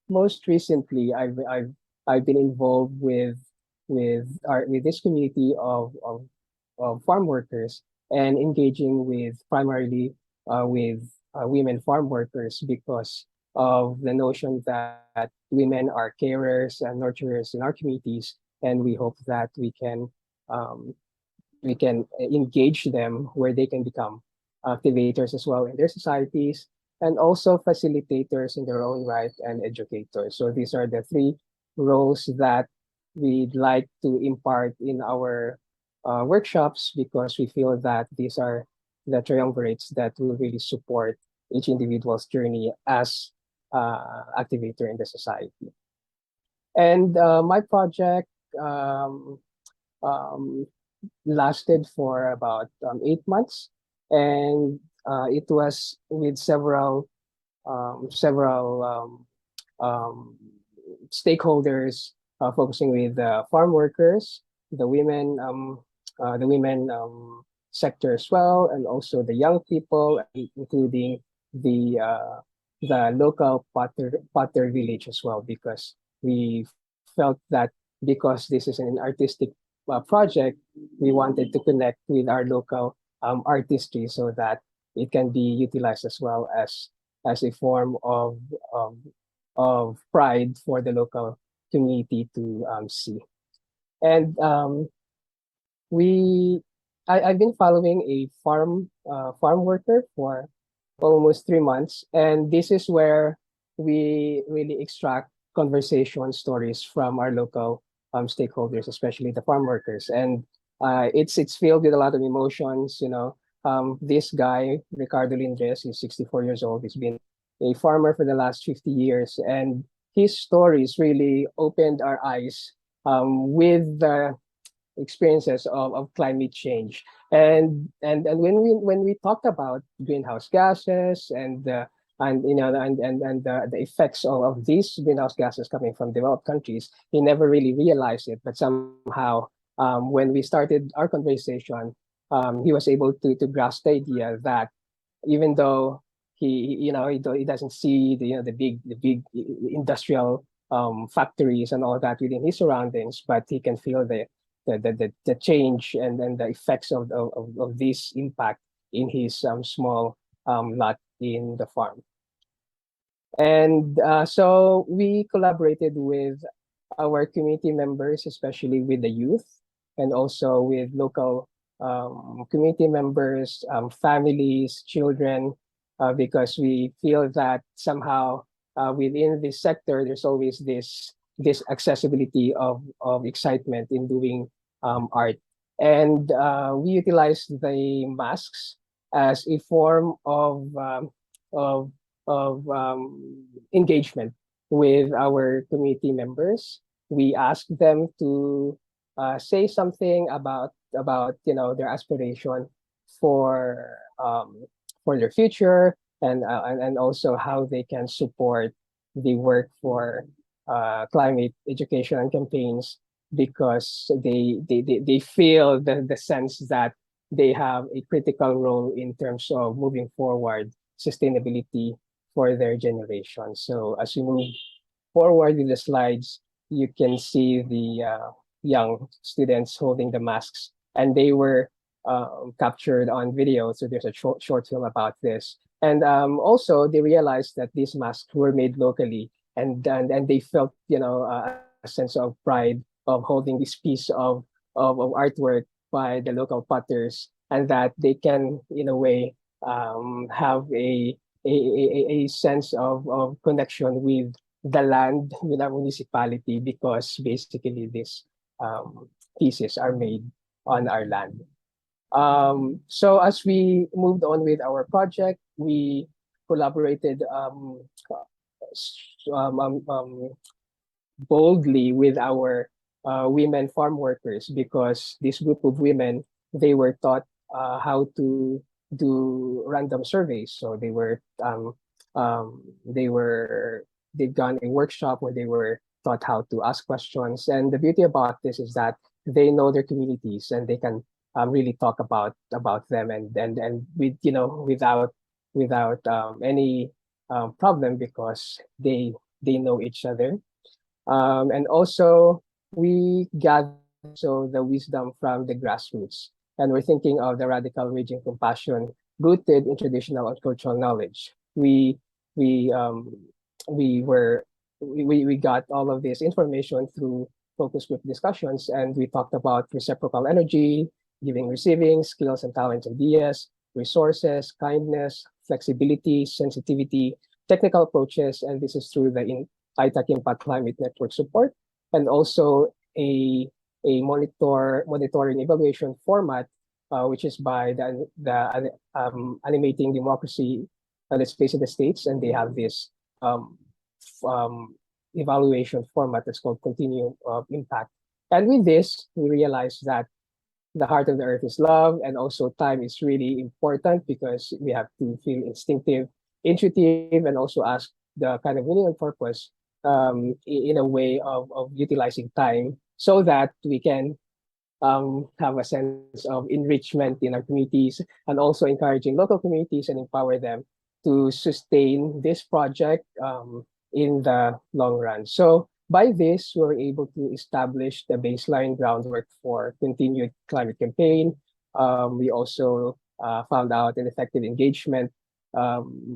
most recently, I've been involved with this community of farm workers and engaging with primarily with women farm workers, because of the notion that women are carers and nurturers in our communities, and we hope that um, we can engage them where they can become activators as well in their societies, and also facilitators in their own right, and educators. So these are the 3 roles that we'd like to impart in our workshops, because we feel that these are the triumvirates that will really support each individual's journey as activator in the society. And my project um, lasted for about 8 months, and it was with several stakeholders, focusing with farm workers, the women, the women sector as well, and also the young people, including the local potter village as well, because we felt that because this is an artistic project, we wanted to connect with our local artistry so that it can be utilized as well as a form um, of pride for the local community to see. And we I've been following a farm worker for almost 3 months, and this is where we really extract conversation stories from our local stakeholders, especially the farm workers, and it's filled with a lot of emotions. This guy Ricardo Lindres, he's 64 years old. He's been a farmer for the last 50 years, and his stories really opened our eyes with the experiences of climate change. And when we talked about greenhouse gases and the effects of these greenhouse gases coming from developed countries, he never really realized it. But somehow, when we started our conversation, he was able to grasp the idea that even though he doesn't see the big industrial factories and all that within his surroundings, but he can feel the change and the effects of this impact in his small lot in the farm. And so we collaborated with our community members, especially with the youth, and also with local community members, families, children, because we feel that somehow within this sector, there's always this accessibility of excitement in doing art. And we utilized the masks as a form of engagement with our community members. We asked them to say something about their aspiration for their future, and also how they can support the work for climate education and campaigns, because they feel the sense that they have a critical role in terms of moving forward sustainability for their generation. So as we move forward with the slides, you can see the young students holding the masks, and they were captured on video. So there's a short film about this. And also, they realized that these masks were made locally, and they felt a sense of pride of holding this piece of artwork by the local potters, and that they can, in a way, have a sense of connection with the land, with our municipality, because basically these pieces are made on our land. So as we moved on with our project, we collaborated um, um, um, boldly with our women farm workers, because this group of women, they were taught how to do random surveys. So they've gone a workshop where they were taught how to ask questions. And the beauty about this is that they know their communities, and they can really talk about them, and without any problem, because they know each other. And also, we gather also the wisdom from the grassroots. And we're thinking of the radical raging compassion rooted in traditional and cultural knowledge. We um, we were we got all of this information through focus group discussions, and we talked about reciprocal energy, giving, receiving, skills and talents, ideas, resources, kindness, flexibility, sensitivity, technical approaches, and this is through the ITAC Impact Climate Network support, and also a monitoring evaluation format, which is by the Animating Democracy, Let's Face It, the States, and they have this um, evaluation format that's called Continuum of Impact. And with this, we realize that the heart of the earth is love, and also time is really important, because we have to feel instinctive, intuitive, and also ask the kind of meaning and purpose in a way of utilizing time, so that we can have a sense of enrichment in our communities, and also encouraging local communities and empower them to sustain this project in the long run. So by this, we were able to establish the baseline groundwork for continued climate campaign. We also found out an effective engagement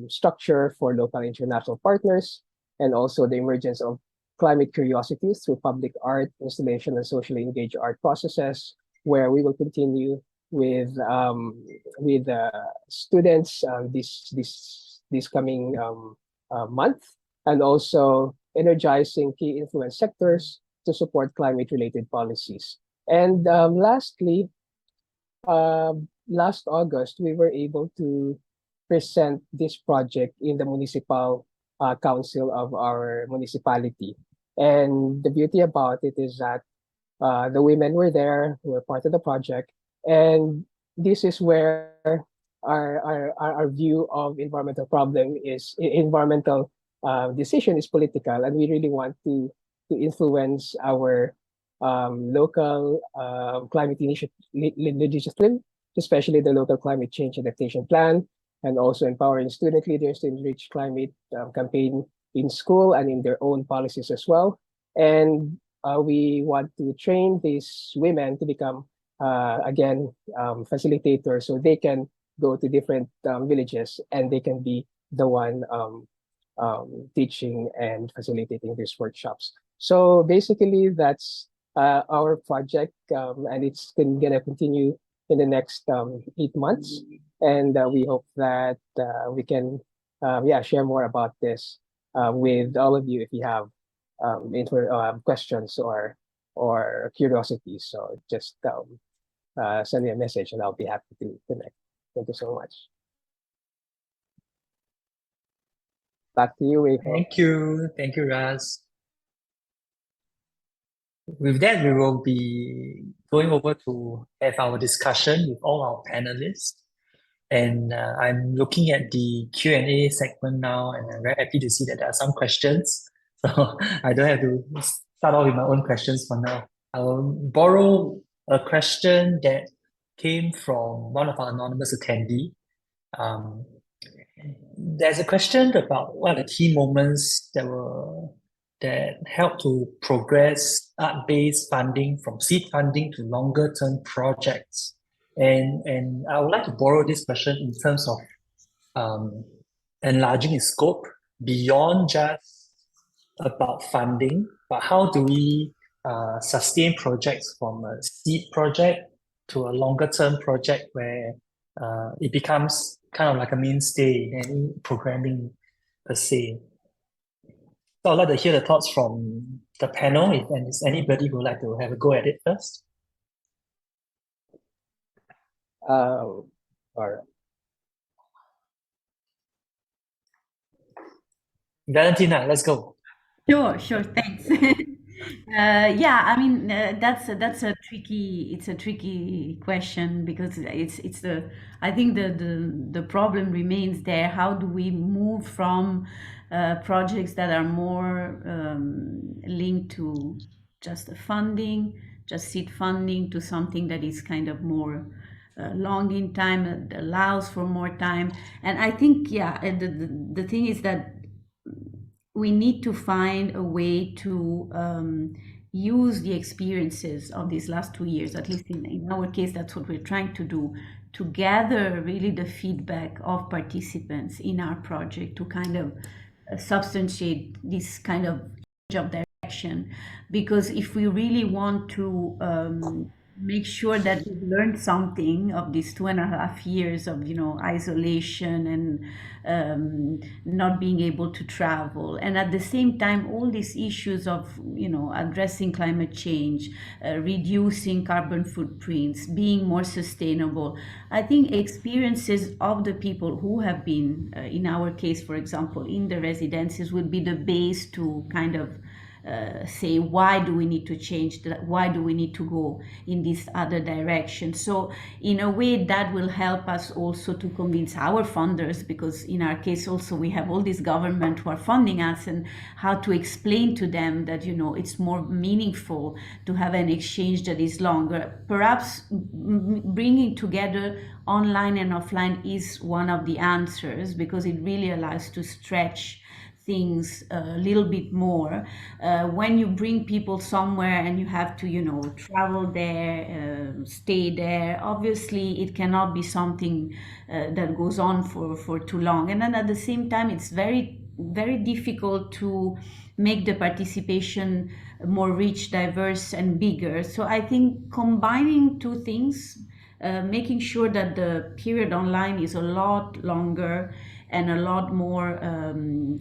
structure for local and international partners, and also the emergence of climate curiosities through public art installation and socially engaged art processes, where we will continue with students this coming month, and also energizing key influence sectors to support climate-related policies. And lastly, last August, we were able to present this project in the municipal council of our municipality. And the beauty about it is that the women were there, who were part of the project, and this is where our view of environmental problem is environmental decision is political, and we really want to influence our local climate legislation, especially the local climate change adaptation plan, and also empowering student leaders to enrich climate campaign in school and in their own policies as well. And we want to train these women to become again facilitators, so they can go to different villages and they can be the one teaching and facilitating these workshops. So basically, that's our project, and it's gonna continue in the next 8 months. And we hope that we can share more about this with all of you if you have questions or curiosities. So just send me a message and I'll be happy to connect. Thank you so much. Back to you, Wei. Thank you, Raz. With that, we will be going over to have our discussion with all our panelists. And I'm looking at the Q&A segment now, and I'm very happy to see that there are some questions. So I don't have to start off with my own questions for now. I will borrow a question that came from one of our anonymous attendees. There's a question about what are the key moments that help to progress art-based funding from seed funding to longer-term projects. And I would like to borrow this question in terms of enlarging its scope beyond just about funding, but how do we sustain projects from a seed project to a longer-term project where it becomes kind of like a mainstay in any programming per se. So I'd like to hear the thoughts from the panel, if there's anybody who would like to have a go at it first. All right. Valentina, let's go. Sure, thanks. Yeah, I mean that's a tricky question, because I think the problem remains there. How do we move from projects that are more linked to just the funding, just seed funding, to something that is kind of more long in time, that allows for more time? And I think, yeah, the thing is that we need to find a way to use the experiences of these last 2 years, at least in our case, that's what we're trying to do, to gather really the feedback of participants in our project to kind of substantiate this kind of direction. Because if we really want to make sure that we've learned something of these 2.5 years of isolation and not being able to travel, and at the same time all these issues of addressing climate change, reducing carbon footprints, being more sustainable, I think experiences of the people who have been in our case, for example, in the residences, would be the base to kind of say, why do we need to change that? Why do we need to go in this other direction? So in a way that will help us also to convince our funders, because in our case also we have all this government who are funding us, and how to explain to them that it's more meaningful to have an exchange that is longer. Perhaps bringing together online and offline is one of the answers, because it really allows to stretch things a little bit more. When you bring people somewhere and you have to travel there, stay there, obviously it cannot be something that goes on for too long. And then at the same time, it's very, very difficult to make the participation more rich, diverse, and bigger. So I think combining two things, making sure that the period online is a lot longer and a lot more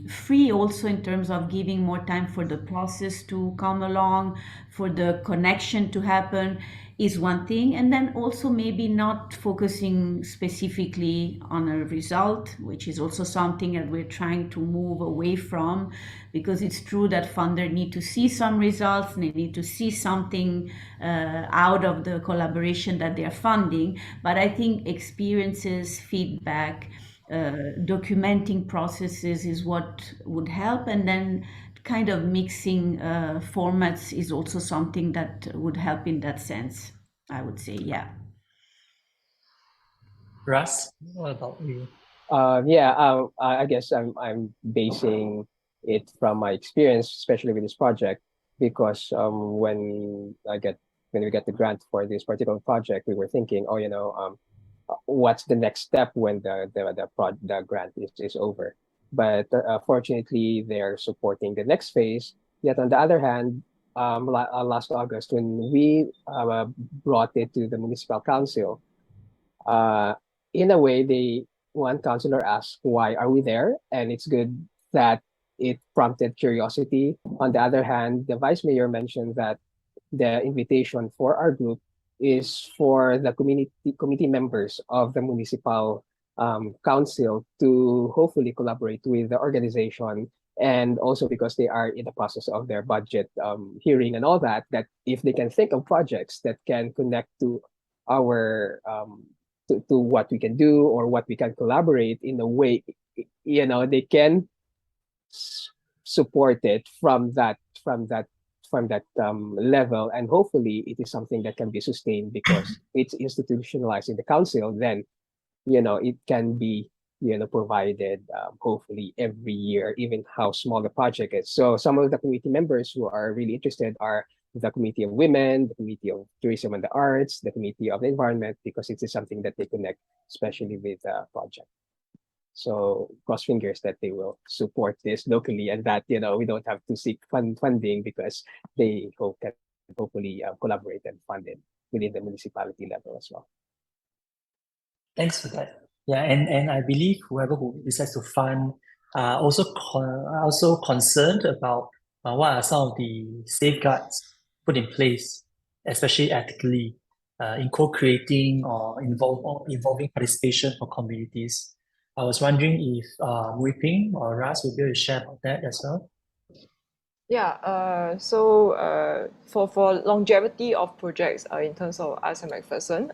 free, also in terms of giving more time for the process to come along, for the connection to happen, is one thing. And then also maybe not focusing specifically on a result, which is also something that we're trying to move away from, because it's true that funders need to see some results, they need to see something out of the collaboration that they're funding. But I think experiences, feedback, documenting processes is what would help. And then kind of mixing formats is also something that would help in that sense, I would say. Yeah. Russ, what about you? I guess I'm basing it from my experience, especially with this project, because when we get the grant for this particular project, we were thinking, what's the next step when the grant is over? But fortunately, they're supporting the next phase. Yet on the other hand, last August, when we brought it to the municipal council, uh, in a way, one counselor asked, "Why are we there?" And it's good that it prompted curiosity. On the other hand, the vice mayor mentioned that the invitation for our group is for the committee members of the municipal council to hopefully collaborate with the organization, and also because they are in the process of their budget hearing and all that, that if they can think of projects that can connect to our to what we can do or what we can collaborate in a way, they can support it from that level, and hopefully it is something that can be sustained because it's institutionalized in the council. Then it can be provided hopefully every year, even how small the project is. So some of the committee members who are really interested are the Committee of Women, the Committee of Tourism and the Arts, the Committee of the Environment, because it is something that they connect, especially with the project. So cross fingers that they will support this locally, and that we don't have to seek funding because they can hopefully collaborate and fund it within the municipality level as well. Thanks for that. Yeah, and I believe whoever who decides to fund are also concerned about what are some of the safeguards put in place, especially ethically, in co-creating or involving participation for communities. I was wondering if Mui Ping or Ras would be able to share about that as well. Yeah, so for longevity of projects in terms of us and McPherson,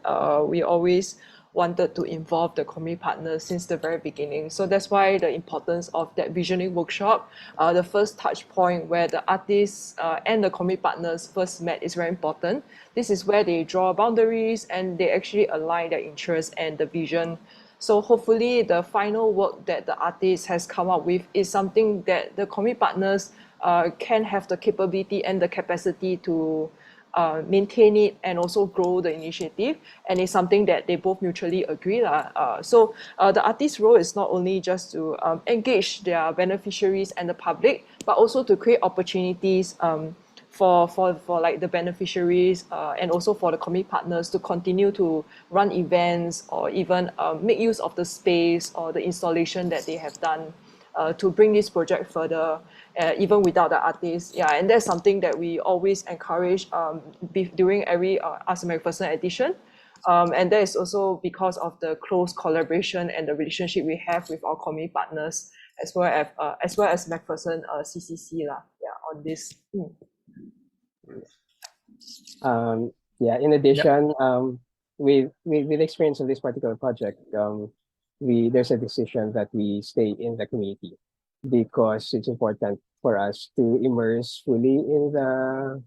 we always wanted to involve the community partners since the very beginning. So that's why the importance of that visioning workshop, the first touch point where the artists and the community partners first met, is very important. This is where they draw boundaries and they actually align their interests and the vision. So hopefully the final work that the artist has come up with is something that the community partners can have the capability and the capacity to maintain it and also grow the initiative, and it's something that they both mutually agree. So the artist's role is not only just to engage their beneficiaries and the public, but also to create opportunities for like the beneficiaries and also for the community partners to continue to run events or even make use of the space or the installation that they have done to bring this project further, even without the artists. Yeah, and that's something that we always encourage during every Ask McPherson edition. And that is also because of the close collaboration and the relationship we have with our community partners, as well as McPherson CCC on this. In addition, with experience of this particular project, there's a decision that we stay in the community because it's important for us to immerse fully in the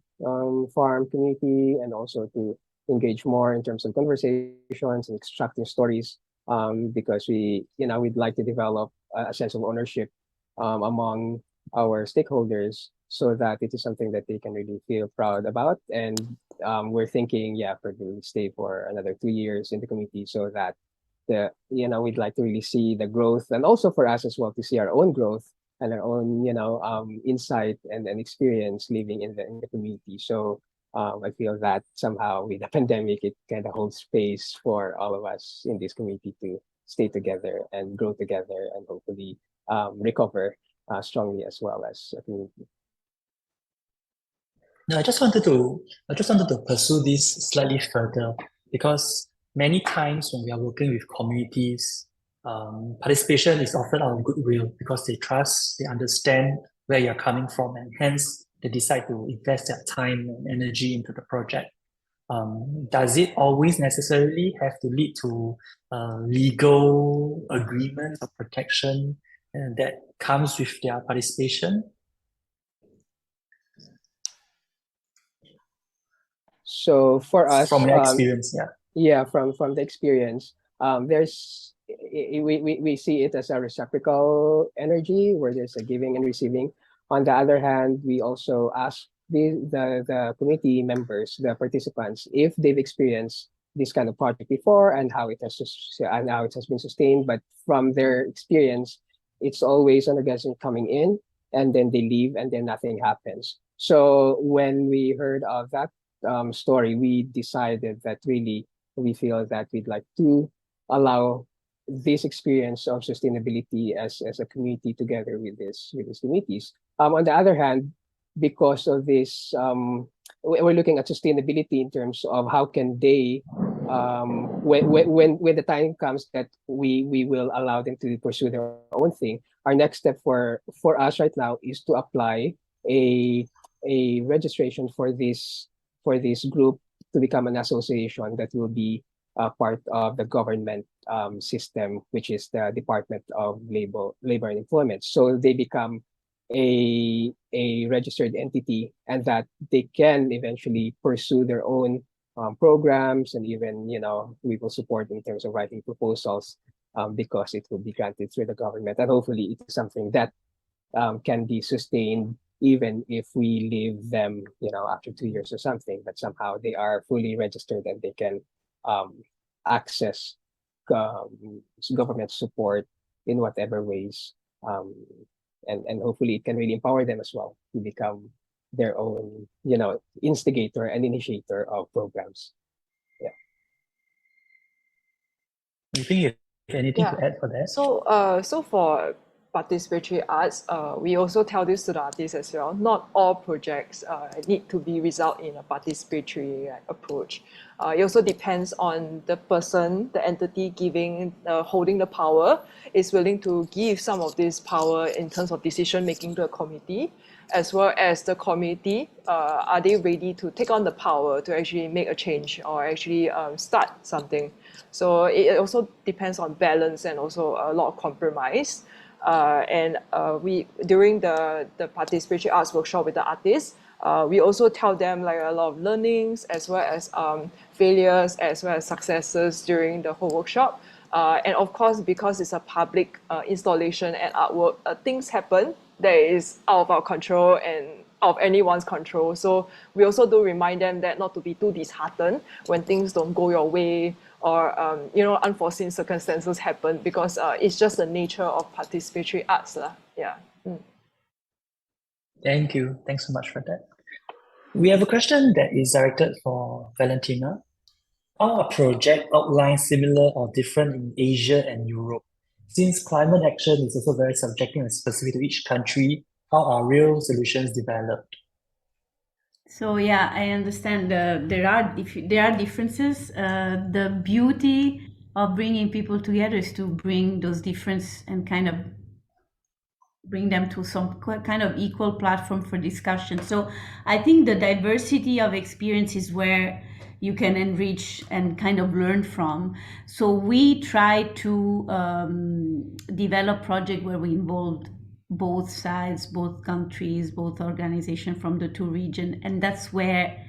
farm community and also to engage more in terms of conversations and extracting stories, because we'd like to develop a sense of ownership among our stakeholders so that it is something that they can really feel proud about. And we're thinking, probably stay for another 2 years in the community so that we'd like to really see the growth, and also for us as well to see our own growth and our own insight and experience living in the community. So I feel that somehow with the pandemic, it kind of holds space for all of us in this community to stay together and grow together and hopefully recover strongly as well as a community. No, I just wanted to pursue this slightly further because many times when we are working with communities, participation is often out of goodwill because they trust, they understand where you're coming from, and hence they decide to invest their time and energy into the project. Does it always necessarily have to lead to legal agreements or protection that comes with their participation? So for us, from your experience, yeah, from the experience, there's we see it as a reciprocal energy where there's a giving and receiving. On the other hand, we also ask the community members, the participants, if they've experienced this kind of project before and how and how it has been sustained. But from their experience, it's always an organism coming in and then they leave and then nothing happens. So when we heard of that story, we decided that really we feel that we'd like to allow this experience of sustainability as a community together with these communities. On the other hand, because of this, we're looking at sustainability in terms of how can they, when the time comes that we will allow them to pursue their own thing. Our next step for us right now is to apply a registration for this group to become an association that will be part of the government system, which is the Department of Labor and Employment. So they become a registered entity, and that they can eventually pursue their own programs, and even we will support in terms of writing proposals because it will be granted through the government, and hopefully it is something that can be sustained even if we leave them, after 2 years or something, but somehow they are fully registered and they can access government support in whatever ways. And hopefully it can really empower them as well to become their own, instigator and initiator of programs. Yeah. Do you think you have anything to add for that? So for participatory arts, we also tell this to the artists as well. Not all projects need to be result in a participatory approach. It also depends on the person, the entity giving, holding the power, is willing to give some of this power in terms of decision making to a committee, as well as the committee. Are they ready to take on the power to actually make a change or actually start something? So it also depends on balance and also a lot of compromise. And we during the participatory arts workshop with the artists, we also tell them like a lot of learnings as well as failures as well as successes during the whole workshop. And of course, because it's a public installation and artwork, things happen that is out of our control and out of anyone's control. So we also do remind them that not to be too disheartened when things don't go your way or unforeseen circumstances happen, because it's just the nature of participatory arts. Yeah. Thank you. Thanks so much for that. We have a question that is directed for Valentina. Are a project outlines similar or different in Asia and Europe? Since climate action is also very subjective and specific to each country, how are real solutions developed? So yeah, I understand there are differences. The beauty of bringing people together is to bring those differences and kind of bring them to some kind of equal platform for discussion. So I think the diversity of experience is where you can enrich and kind of learn from. So we try to develop projects where we involved both sides, both countries, both organizations from the two regions, and that's where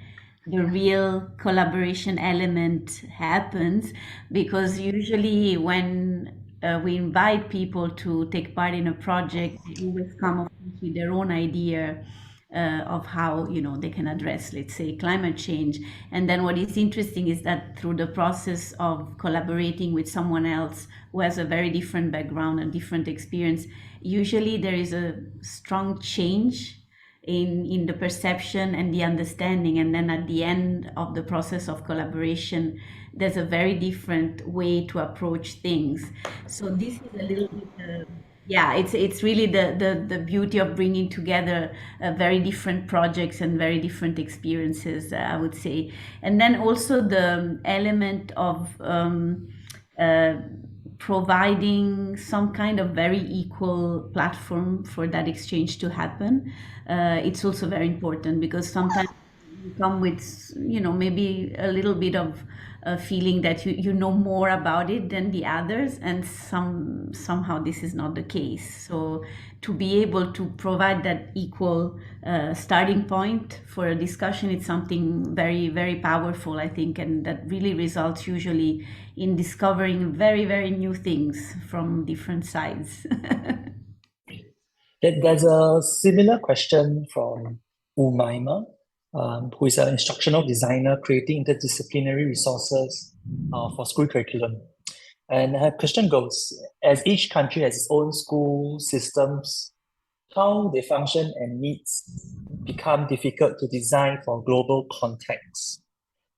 the real collaboration element happens, because usually when we invite people to take part in a project, they always come up with their own idea of how they can address, let's say, climate change. And then what is interesting is that through the process of collaborating with someone else who has a very different background and different experience, usually there is a strong change in the perception and the understanding, and then at the end of the process of collaboration there's a very different way to approach things. So this is a little bit yeah, it's really the beauty of bringing together very different projects and very different experiences, I would say. And then also the element of providing some kind of very equal platform for that exchange to happen. It's also very important, because sometimes you come with, maybe a little bit of a feeling that you know more about it than the others, and somehow this is not the case. So to be able to provide that equal starting point for a discussion, it's something very, very powerful, I think, and that really results usually in discovering very, very new things from different sides. There's a similar question from Umaima, who is an instructional designer creating interdisciplinary resources for school curriculum. And her question goes, as each country has its own school systems, how they function and needs become difficult to design for global context.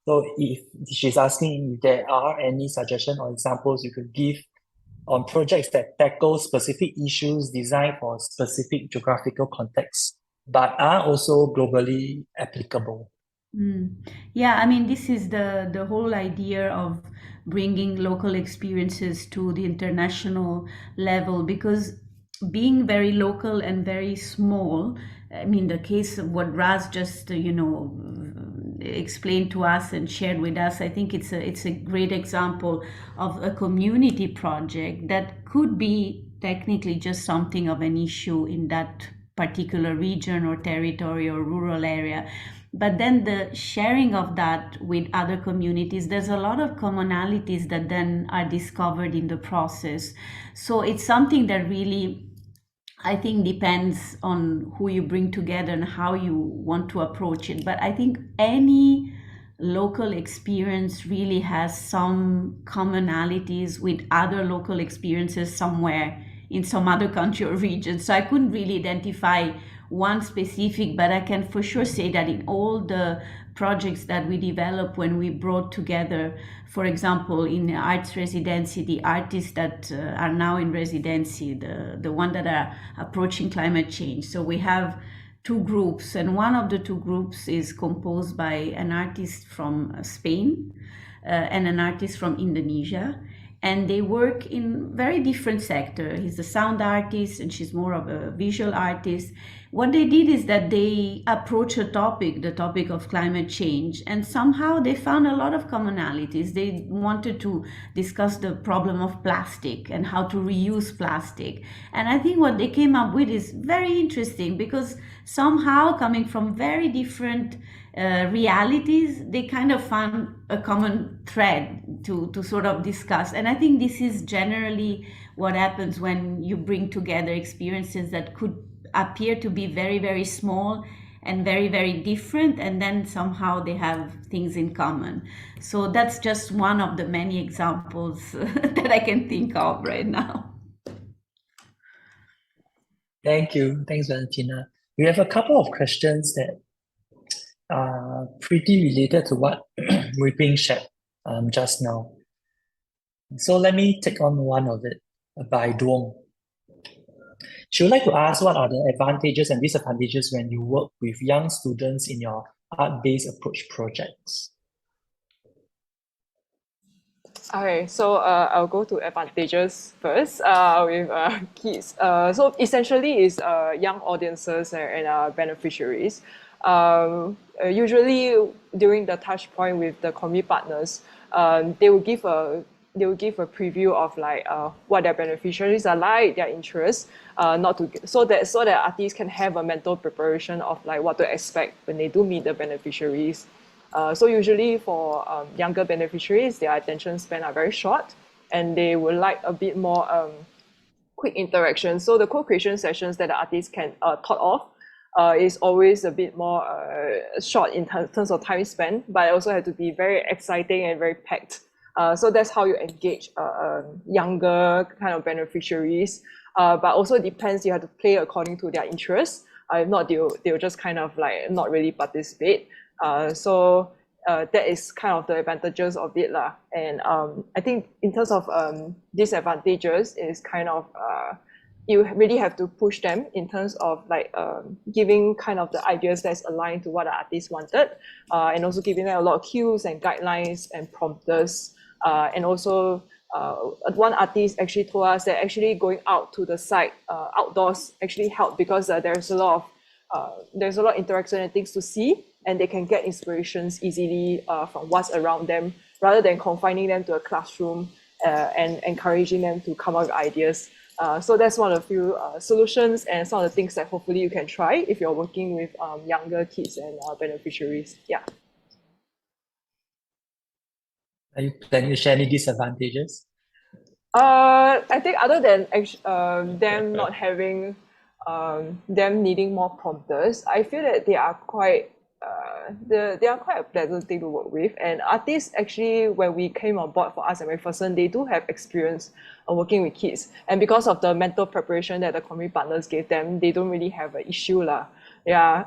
So if she's asking if there are any suggestions or examples you could give on projects that tackle specific issues designed for specific geographical contexts, but are also globally applicable. Yeah, I mean, this is the whole idea of bringing local experiences to the international level, because being very local and very small, I mean, the case of what Raz just, explained to us and shared with us, I think it's a great example of a community project that could be technically just something of an issue in that particular region or territory or rural area. But then the sharing of that with other communities, there's a lot of commonalities that then are discovered in the process. So it's something that really, I think, depends on who you bring together and how you want to approach it. But I think any local experience really has some commonalities with other local experiences somewhere in some other country or region. So I couldn't really identify one specific, but I can for sure say that in all the projects that we developed when we brought together, for example, in the arts residency, the artists that are now in residency, the one that are approaching climate change. So we have two groups, and one of the two groups is composed by an artist from Spain and an artist from Indonesia. And they work in very different sector. He's a sound artist and she's more of a visual artist. What they did is that they approached the topic of climate change, and somehow they found a lot of commonalities. They wanted to discuss the problem of plastic and how to reuse plastic. And I think what they came up with is very interesting, because somehow, coming from very different realities, they kind of found a common thread to sort of discuss. And I think this is generally what happens when you bring together experiences that could appear to be very, very small and very, very different, and then somehow they have things in common. So that's just one of the many examples that I can think of right now. Thank you. Thanks, Valentina. We have a couple of questions that are pretty related to what Weeping shared just now. So let me take on one of it by Duong. She would like to ask, what are the advantages and disadvantages when you work with young students in your art-based approach projects? Okay, so I'll go to advantages first with kids. So essentially is young audiences and beneficiaries. Usually during the touch point with the community partners, they will give a preview of like what their beneficiaries are like, their interests, so that artists can have a mental preparation of like what to expect when they do meet the beneficiaries. So usually for younger beneficiaries, their attention span are very short, and they would like a bit more quick interaction. So the co-creation sessions that the artists can thought of is always a bit more short in terms of time span, but it also have to be very exciting and very packed. So that's how you engage younger kind of beneficiaries. But also depends, you have to play according to their interests. If not, they'll just kind of like not really participate. So that is kind of the advantages of it lah. And I think in terms of disadvantages is kind of you really have to push them in terms of like giving kind of the ideas that's aligned to what the artist wanted, and also giving them a lot of cues and guidelines and prompters, and also one artist actually told us that actually going out to the site outdoors actually helped because there's a lot of interaction and things to see, and they can get inspirations easily from what's around them rather than confining them to a classroom and encouraging them to come up with ideas. So that's one of the few solutions and some of the things that hopefully you can try if you're working with younger kids and beneficiaries. Yeah. Are you planning to share any disadvantages? I think other than them not having them needing more prompters, I feel that they are quite they are quite a pleasant thing to work with. And artists actually, when we came on board for Arts and McPherson, they do have experience working with kids. And because of the mental preparation that the community partners gave them, they don't really have an issue lah. Yeah.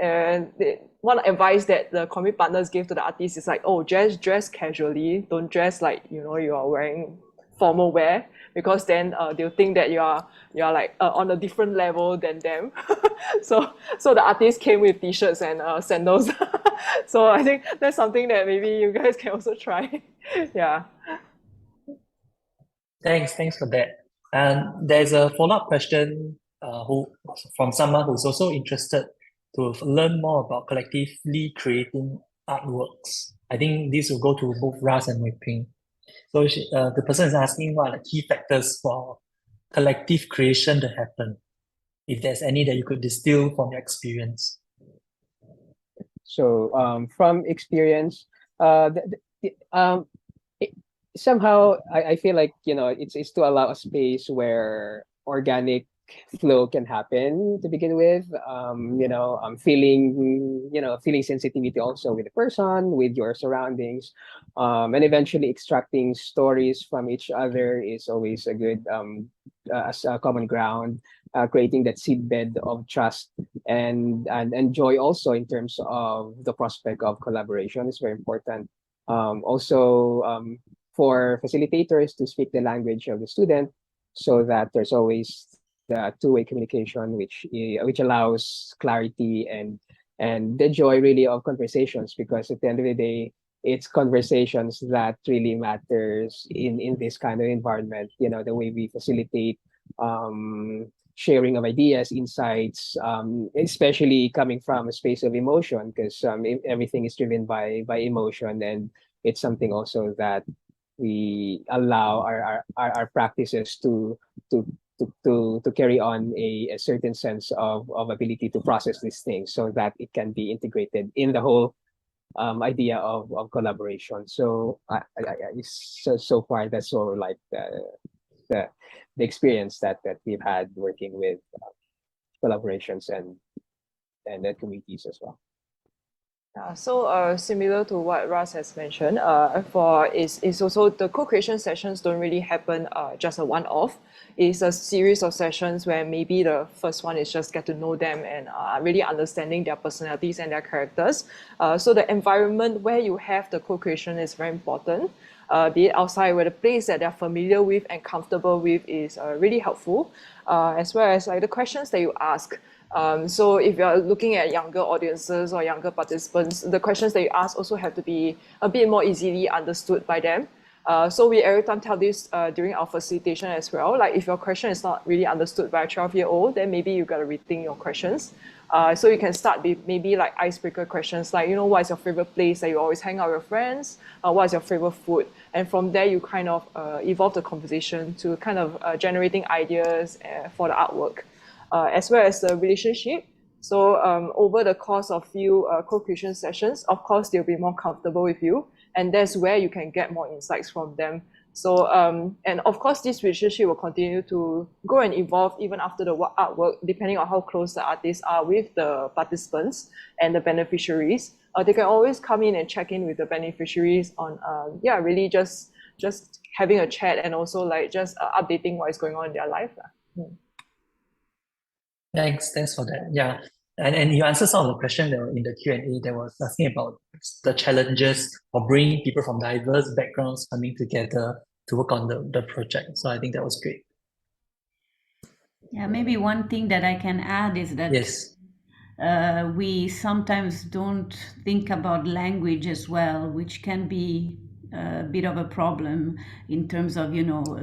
And one advice that the community partners gave to the artists is like, oh, just dress casually. Don't dress like, you are wearing formal wear, because then they'll think that you're like on a different level than them. so the artist came with t-shirts and sandals. So I think that's something that maybe you guys can also try. Yeah. Thanks for that. And there's a follow-up question from someone who's also interested to learn more about collectively creating artworks. I think this will go to both Ras and Wei Ping. So the person is asking what are the key factors for collective creation to happen, if there's any that you could distill from your experience. So from experience, somehow I feel like it's to allow a space where organic flow can happen to begin with. Feeling sensitivity also with the person, with your surroundings, and eventually extracting stories from each other is always a good common ground. Creating that seedbed of trust and joy also in terms of the prospect of collaboration is very important. Also, for facilitators to speak the language of the student, so that there's always the two-way communication, which allows clarity and the joy really of conversations, because at the end of the day, it's conversations that really matters in this kind of environment. The way we facilitate sharing of ideas, insights, especially coming from a space of emotion, because everything is driven by emotion, and it's something also that we allow our practices to carry on a certain sense of ability to process these things, so that it can be integrated in the whole idea of collaboration. So so far that's sort of like the experience that we've had working with collaborations and the communities as well. So similar to what Ras has mentioned, is also the co-creation sessions don't really happen just a one-off. It's a series of sessions where maybe the first one is just get to know them and really understanding their personalities and their characters. So the environment where you have the co-creation is very important. Be it outside, where the place that they're familiar with and comfortable with is really helpful, as well as like the questions that you ask. So if you're looking at younger audiences or younger participants, the questions that you ask also have to be a bit more easily understood by them. So we every time tell this during our facilitation as well. Like if your question is not really understood by a 12-year-old, then maybe you got to rethink your questions. So you can start with maybe like icebreaker questions, like, what is your favorite place that you always hang out with your friends? What is your favorite food? And from there, you kind of evolve the conversation to kind of generating ideas for the artwork. As well as the relationship. So over the course of few co-creation sessions, of course, they'll be more comfortable with you. And that's where you can get more insights from them. So, and of course, this relationship will continue to grow and evolve even after the artwork, depending on how close the artists are with the participants and the beneficiaries. They can always come in and check in with the beneficiaries on, really just having a chat, and also like just updating what is going on in their life. Thanks for that. Yeah, and you answered some of the question that were in the Q&A that was asking about the challenges of bringing people from diverse backgrounds coming together to work on the project. So I think that was great. Yeah, maybe one thing that I can add is that Yes. we sometimes don't think about language as well, which can be a bit of a problem in terms of,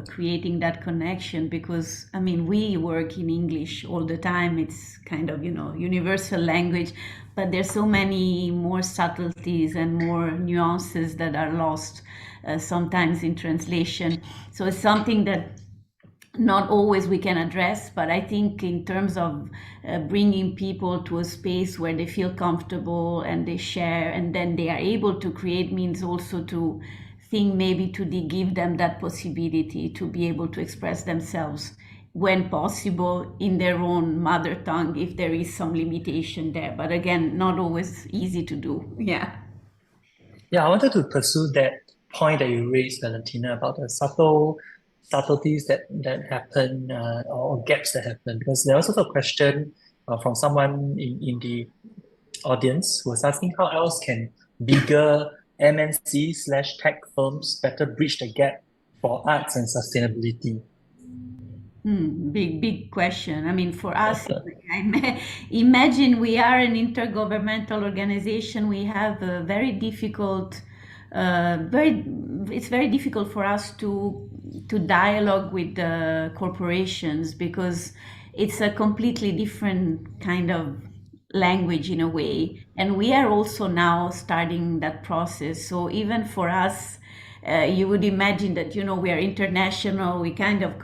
creating that connection, because I mean, we work in English all the time. It's kind of, universal language, but there's so many more subtleties and more nuances that are lost sometimes in translation. So it's something that not always we can address, but I think in terms of bringing people to a space where they feel comfortable and they share and then they are able to create, means also to think maybe to give them that possibility to be able to express themselves when possible in their own mother tongue, if there is some limitation there, but again, not always easy to do. Yeah. Yeah, I wanted to pursue that point that you raised, Valentina, about the subtleties that happen or gaps that happen. Because there was also a question from someone in the audience who was asking how else can bigger MNC/tech firms better bridge the gap for arts and sustainability. Big question. I mean, for us, imagine we are an intergovernmental organization. We have a very difficult, it's very difficult for us to dialogue with the corporations, because it's a completely different kind of language in a way. And we are also now starting that process. So even for us, you would imagine that, we are international, we kind of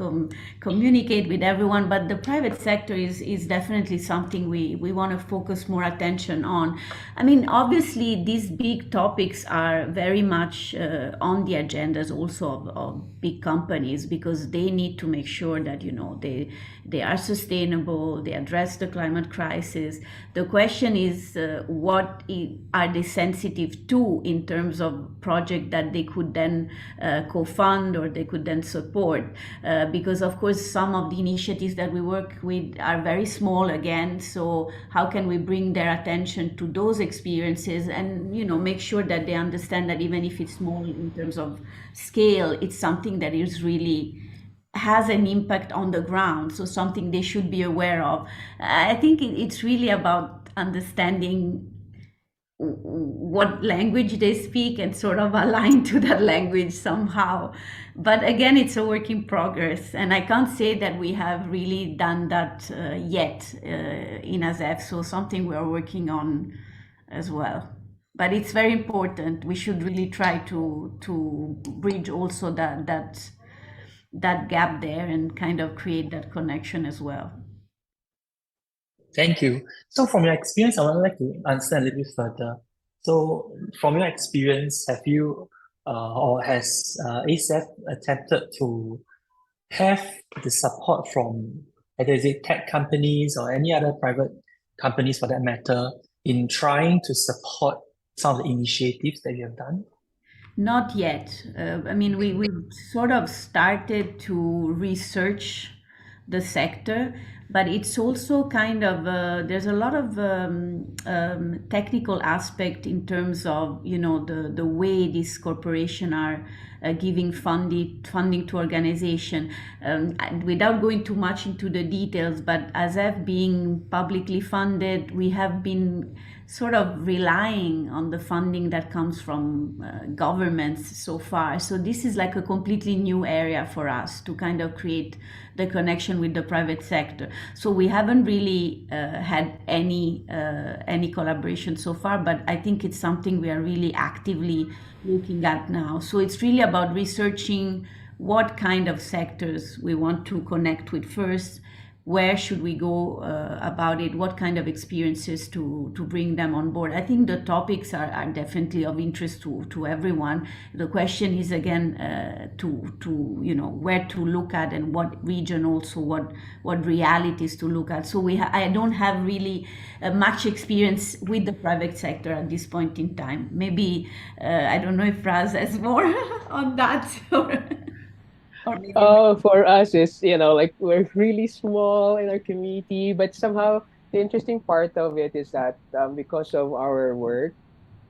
communicate with everyone, but the private sector is definitely something we want to focus more attention on. I mean, obviously, these big topics are very much on the agendas also of big companies, because they need to make sure that, they are sustainable, they address the climate crisis. The question is, what are they sensitive to in terms of project that they could then co-fund or they could then support, because of course some of the initiatives that we work with are very small again, so how can we bring their attention to those experiences and make sure that they understand that even if it's small in terms of scale, it's something that is really has an impact on the ground, so something they should be aware of. I think it's really about understanding what language they speak and sort of align to that language somehow. But again, it's a work in progress, and I can't say that we have really done that yet in ASEF, so something we are working on as well. But it's very important. We should really try to bridge also that gap there and kind of create that connection as well. Thank you. So from your experience, I would like to understand a little bit further. So from your experience, have you or has ASEF attempted to have the support from either is it tech companies or any other private companies for that matter in trying to support some of the initiatives that you have done? Not yet. I mean, we sort of started to research the sector, but it's also kind of there's a lot of technical aspect in terms of the way these corporations are giving funding to organization. Without going too much into the details, but ASEF being publicly funded, we have been sort of relying on the funding that comes from governments so far. So this is like a completely new area for us to kind of create the connection with the private sector. So we haven't really had any collaboration so far, but I think it's something we are really actively looking at now. So it's really about researching what kind of sectors we want to connect with first, where should we go about it, what kind of experiences to bring them on board. I think the topics are definitely of interest to everyone. The question is again to where to look at and what region, also what realities to look at. So I don't have really much experience with the private sector at this point in time. Maybe I don't know if Raz has more on that. For us is, like we're really small in our community, but somehow the interesting part of it is that because of our work,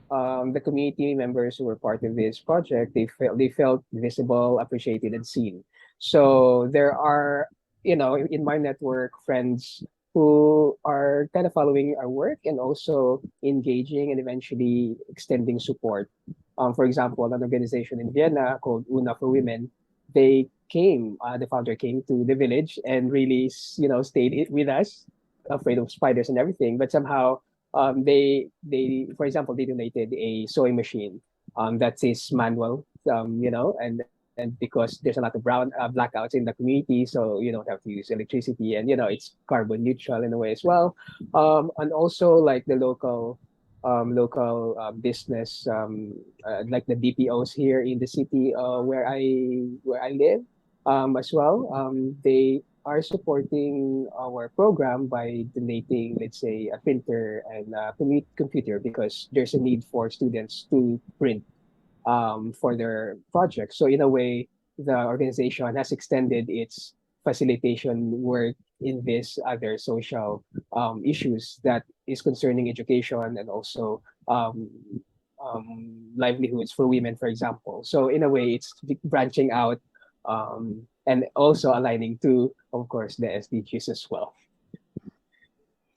the community members who were part of this project, they felt visible, appreciated, and seen. So there are, in my network, friends who are kind of following our work and also engaging and eventually extending support. For example, an organization in Vienna called Una for Women, the founder came to the village and really, stayed with us, afraid of spiders and everything, but somehow for example, they donated a sewing machine that is manual, and because there's a lot of blackouts in the community, so you don't have to use electricity, and it's carbon neutral in a way as well. And also like the local business, like the BPOs here in the city where I live, as well. They are supporting our program by donating, let's say, a printer and a computer because there's a need for students to print for their project. So in a way, the organization has extended its facilitation work in these other social issues that is concerning education and also livelihoods for women, for example. So in a way, it's branching out and also aligning to, of course, the SDGs as well.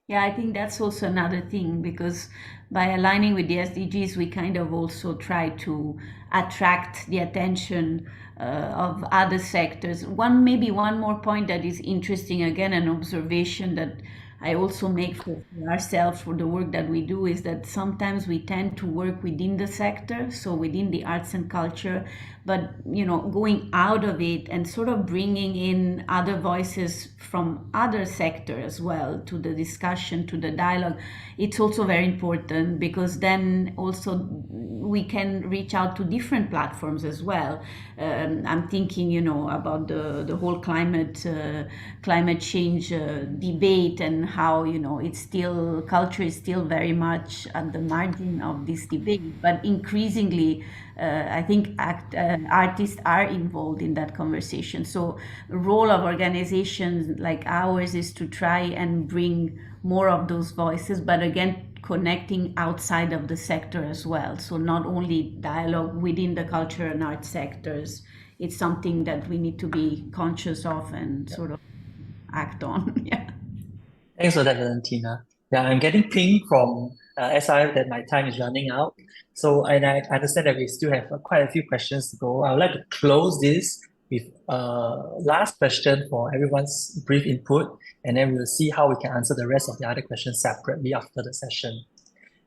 Yeah, I think that's also another thing because by aligning with the SDGs, we kind of also try to attract the attention of other sectors. Maybe one more point that is interesting, again, an observation that I also make for ourselves for the work that we do is that sometimes we tend to work within the sector, so within the arts and culture, but going out of it and sort of bringing in other voices from other sectors as well to the discussion, to the dialogue. It's also very important because then also we can reach out to different platforms as well. I'm thinking, about the whole climate change debate and how culture is still very much at the margin of this debate, but increasingly I think artists are involved in that conversation. So the role of organizations like ours is to try and bring more of those voices, but again connecting outside of the sector as well. So not only dialogue within the culture and art sectors, it's something that we need to be conscious of and sort of act on. Yeah. Thanks for that, Valentina. Yeah, I'm getting ping from SI that my time is running out. So, and I understand that we still have quite a few questions to go. I would like to close this with last question for everyone's brief input, and then we'll see how we can answer the rest of the other questions separately after the session.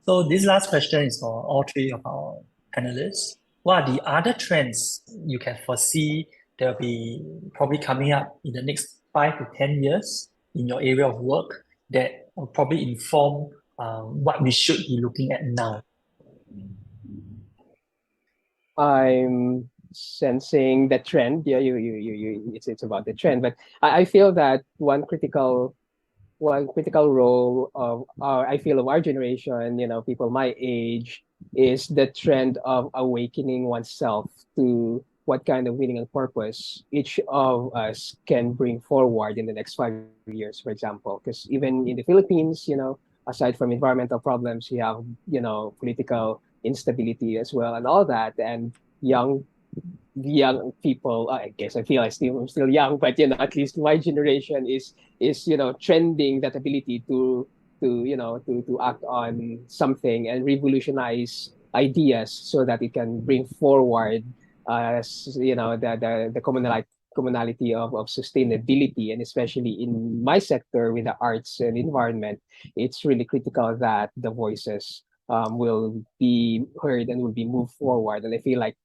So this last question is for all three of our panelists. What are the other trends you can foresee that will be probably coming up in the next 5 to 10 years in your area of work that will probably inform what we should be looking at now? I'm sensing the trend. Yeah, it's about the trend, but I feel that one critical role of our generation, people my age, is the trend of awakening oneself to what kind of meaning and purpose each of us can bring forward in the next 5 years, for example. Because even in the Philippines, aside from environmental problems, you have, political instability as well and all that. And young people, I guess I feel I'm still young, but at least my generation is trending that ability to act on something and revolutionize ideas so that it can bring forward the commonality of sustainability. And especially in my sector with the arts and environment, it's really critical that the voices will be heard and will be moved forward. And I feel like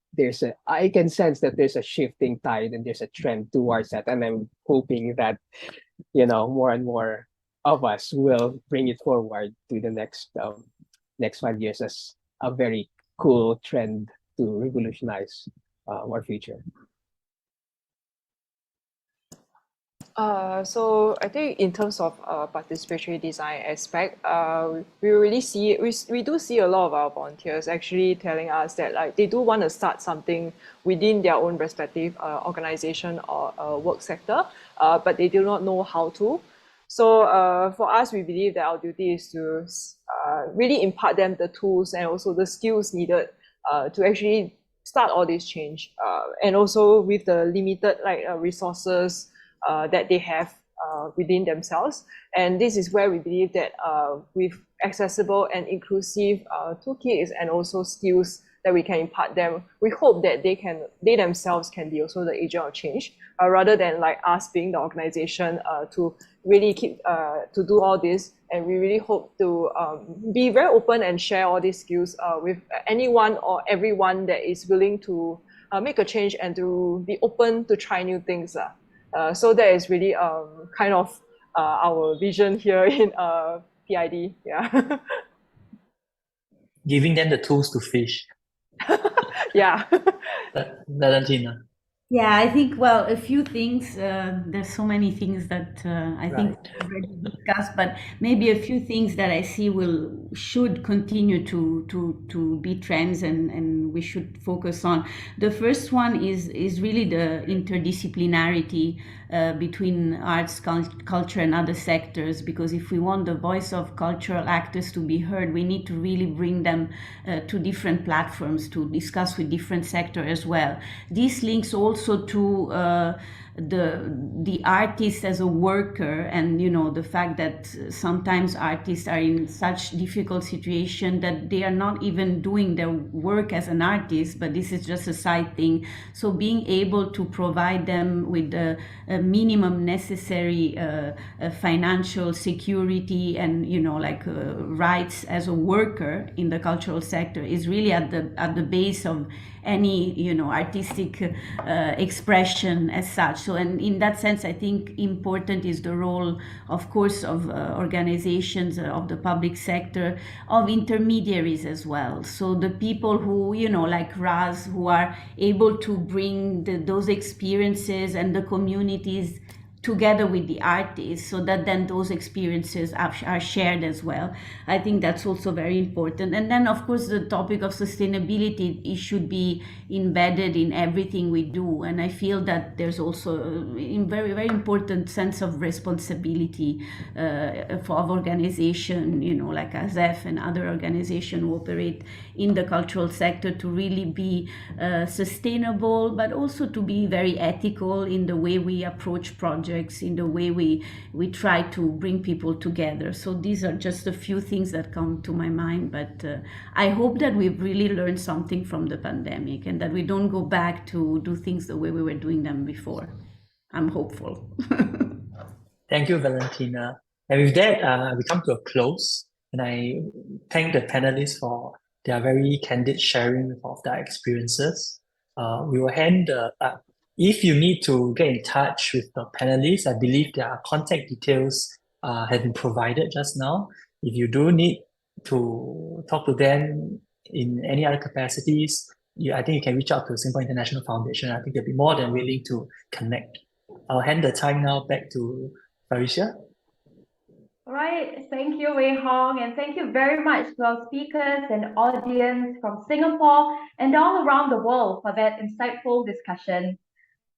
I can sense that there's a shifting tide and there's a trend towards that. And I'm hoping that, more and more of us will bring it forward to the next 5 years as a very cool trend to revolutionize our future. So I think in terms of participatory design aspect, we really see we do see a lot of our volunteers actually telling us that like they do want to start something within their own respective organization or work sector, but they do not know how to. So for us, we believe that our duty is to really impart them the tools and also the skills needed to actually start all this change. And also with the limited resources that they have within themselves. And this is where we believe that with accessible and inclusive toolkits and also skills that we can impart them, we hope that they themselves can be also the agent of change, rather than like us being the organization to really keep to do all this. And we really hope to be very open and share all these skills with anyone or everyone that is willing to make a change and to be open to try new things. So that is really kind of our vision here in PID. Yeah. Giving them the tools to fish. Yeah. Valentina. Yeah, I think, well, a few things. There's so many things that I think we've already discussed, but maybe a few things that I see should continue to be trends and we should focus on. The first one is really the interdisciplinarity between arts, culture, and other sectors. Because if we want the voice of cultural actors to be heard, we need to really bring them to different platforms to discuss with different sectors as well. This links also to the artist as a worker, and the fact that sometimes artists are in such difficult situation that they are not even doing their work as an artist, but this is just a side thing. So being able to provide them with the minimum necessary financial security and rights as a worker in the cultural sector is really at the base of any artistic expression as such. So, and in that sense, I think important is the role, of course, of organizations of the public sector, of intermediaries as well. So the people who, like Raz, who are able to bring those experiences and the communities together with the artists, so that then those experiences are shared as well. I think that's also very important. And then, of course, the topic of sustainability, it should be embedded in everything we do. And I feel that there's also a very, very important sense of responsibility for organization, like ASEF and other organizations who operate in the cultural sector, to really be sustainable, but also to be very ethical in the way we approach projects, in the way we try to bring people together. So these are just a few things that come to my mind, but I hope that we've really learned something from the pandemic and that we don't go back to do things the way we were doing them before. I'm hopeful. Thank you, Valentina. And with that, we come to a close. And I thank the panelists for their very candid sharing of their experiences. We will hand if you need to get in touch with the panelists, I believe their contact details have been provided just now. If you do need to talk to them in any other capacities, I think you can reach out to Singapore International Foundation. I think they'll be more than willing to connect. I'll hand the time now back to Faricia. All right, thank you, Wei Hong, and thank you very much to our speakers and audience from Singapore and all around the world for that insightful discussion.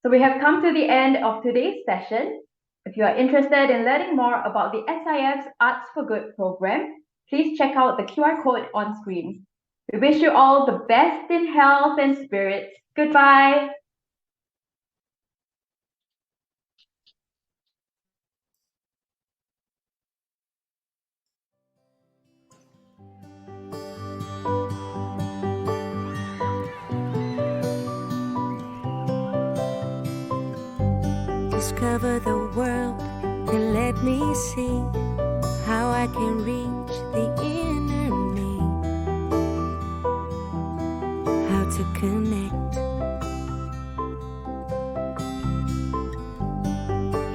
So we have come to the end of today's session. If you are interested in learning more about the SIF's Arts for Good program, please check out the QR code on screen. We wish you all the best in health and spirits. Goodbye. Discover the world and let me see how I can reach the inner me. How to connect.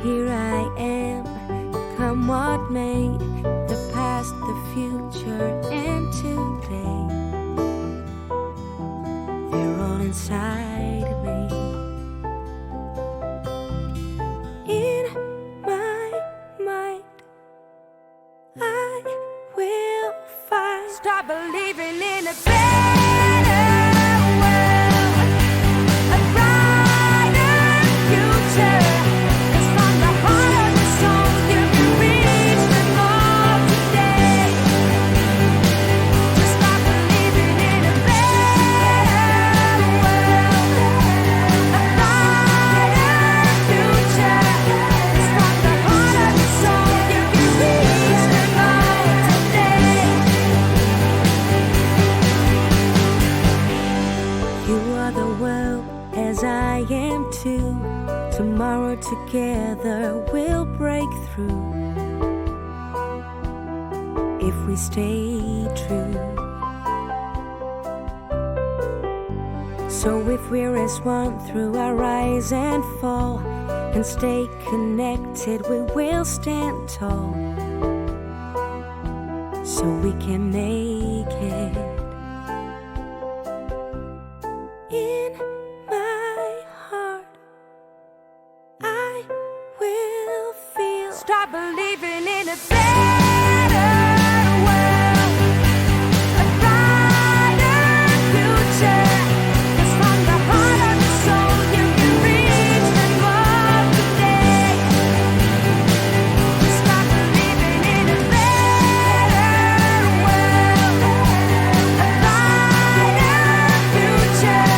Here I am, come what may, the past, the future, and today. They're all inside me. In Start believing in a better world, a brighter future. 'Cause from the heart of your soul, you can reach them all today. Just start believing in a better world, a brighter future. 'Cause from the heart of your soul, you can reach them all today. You are the world as I am too. Tomorrow together we'll break through if we stay true. So if we're as one through our rise and fall and stay connected, we will stand tall. So we can make it. In my heart, I will feel. Start believing in a better world, a brighter future. 'Cause from the heart of your soul, you can reach them all today. Start believing in a better world, a brighter future.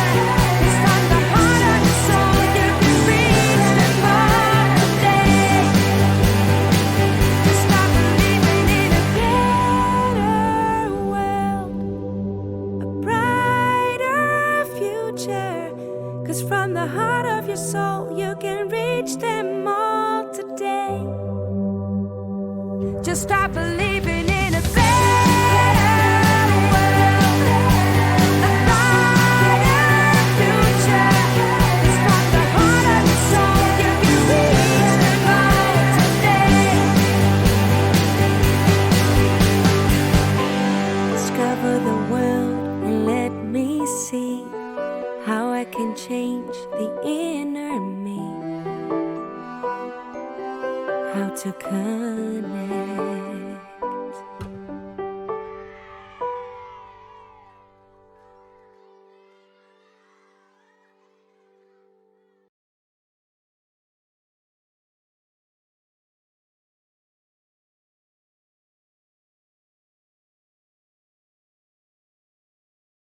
'Cause from the heart of your soul, you can reach them all today. Just start believing in a better world, a brighter future. 'Cause from the heart of your soul, you can reach them all today. Just start believing in a better world, a brighter future. 'Cause from the heart of your soul, you can reach them all today. Discover the world and let me see how I can change the inner me. How to connect.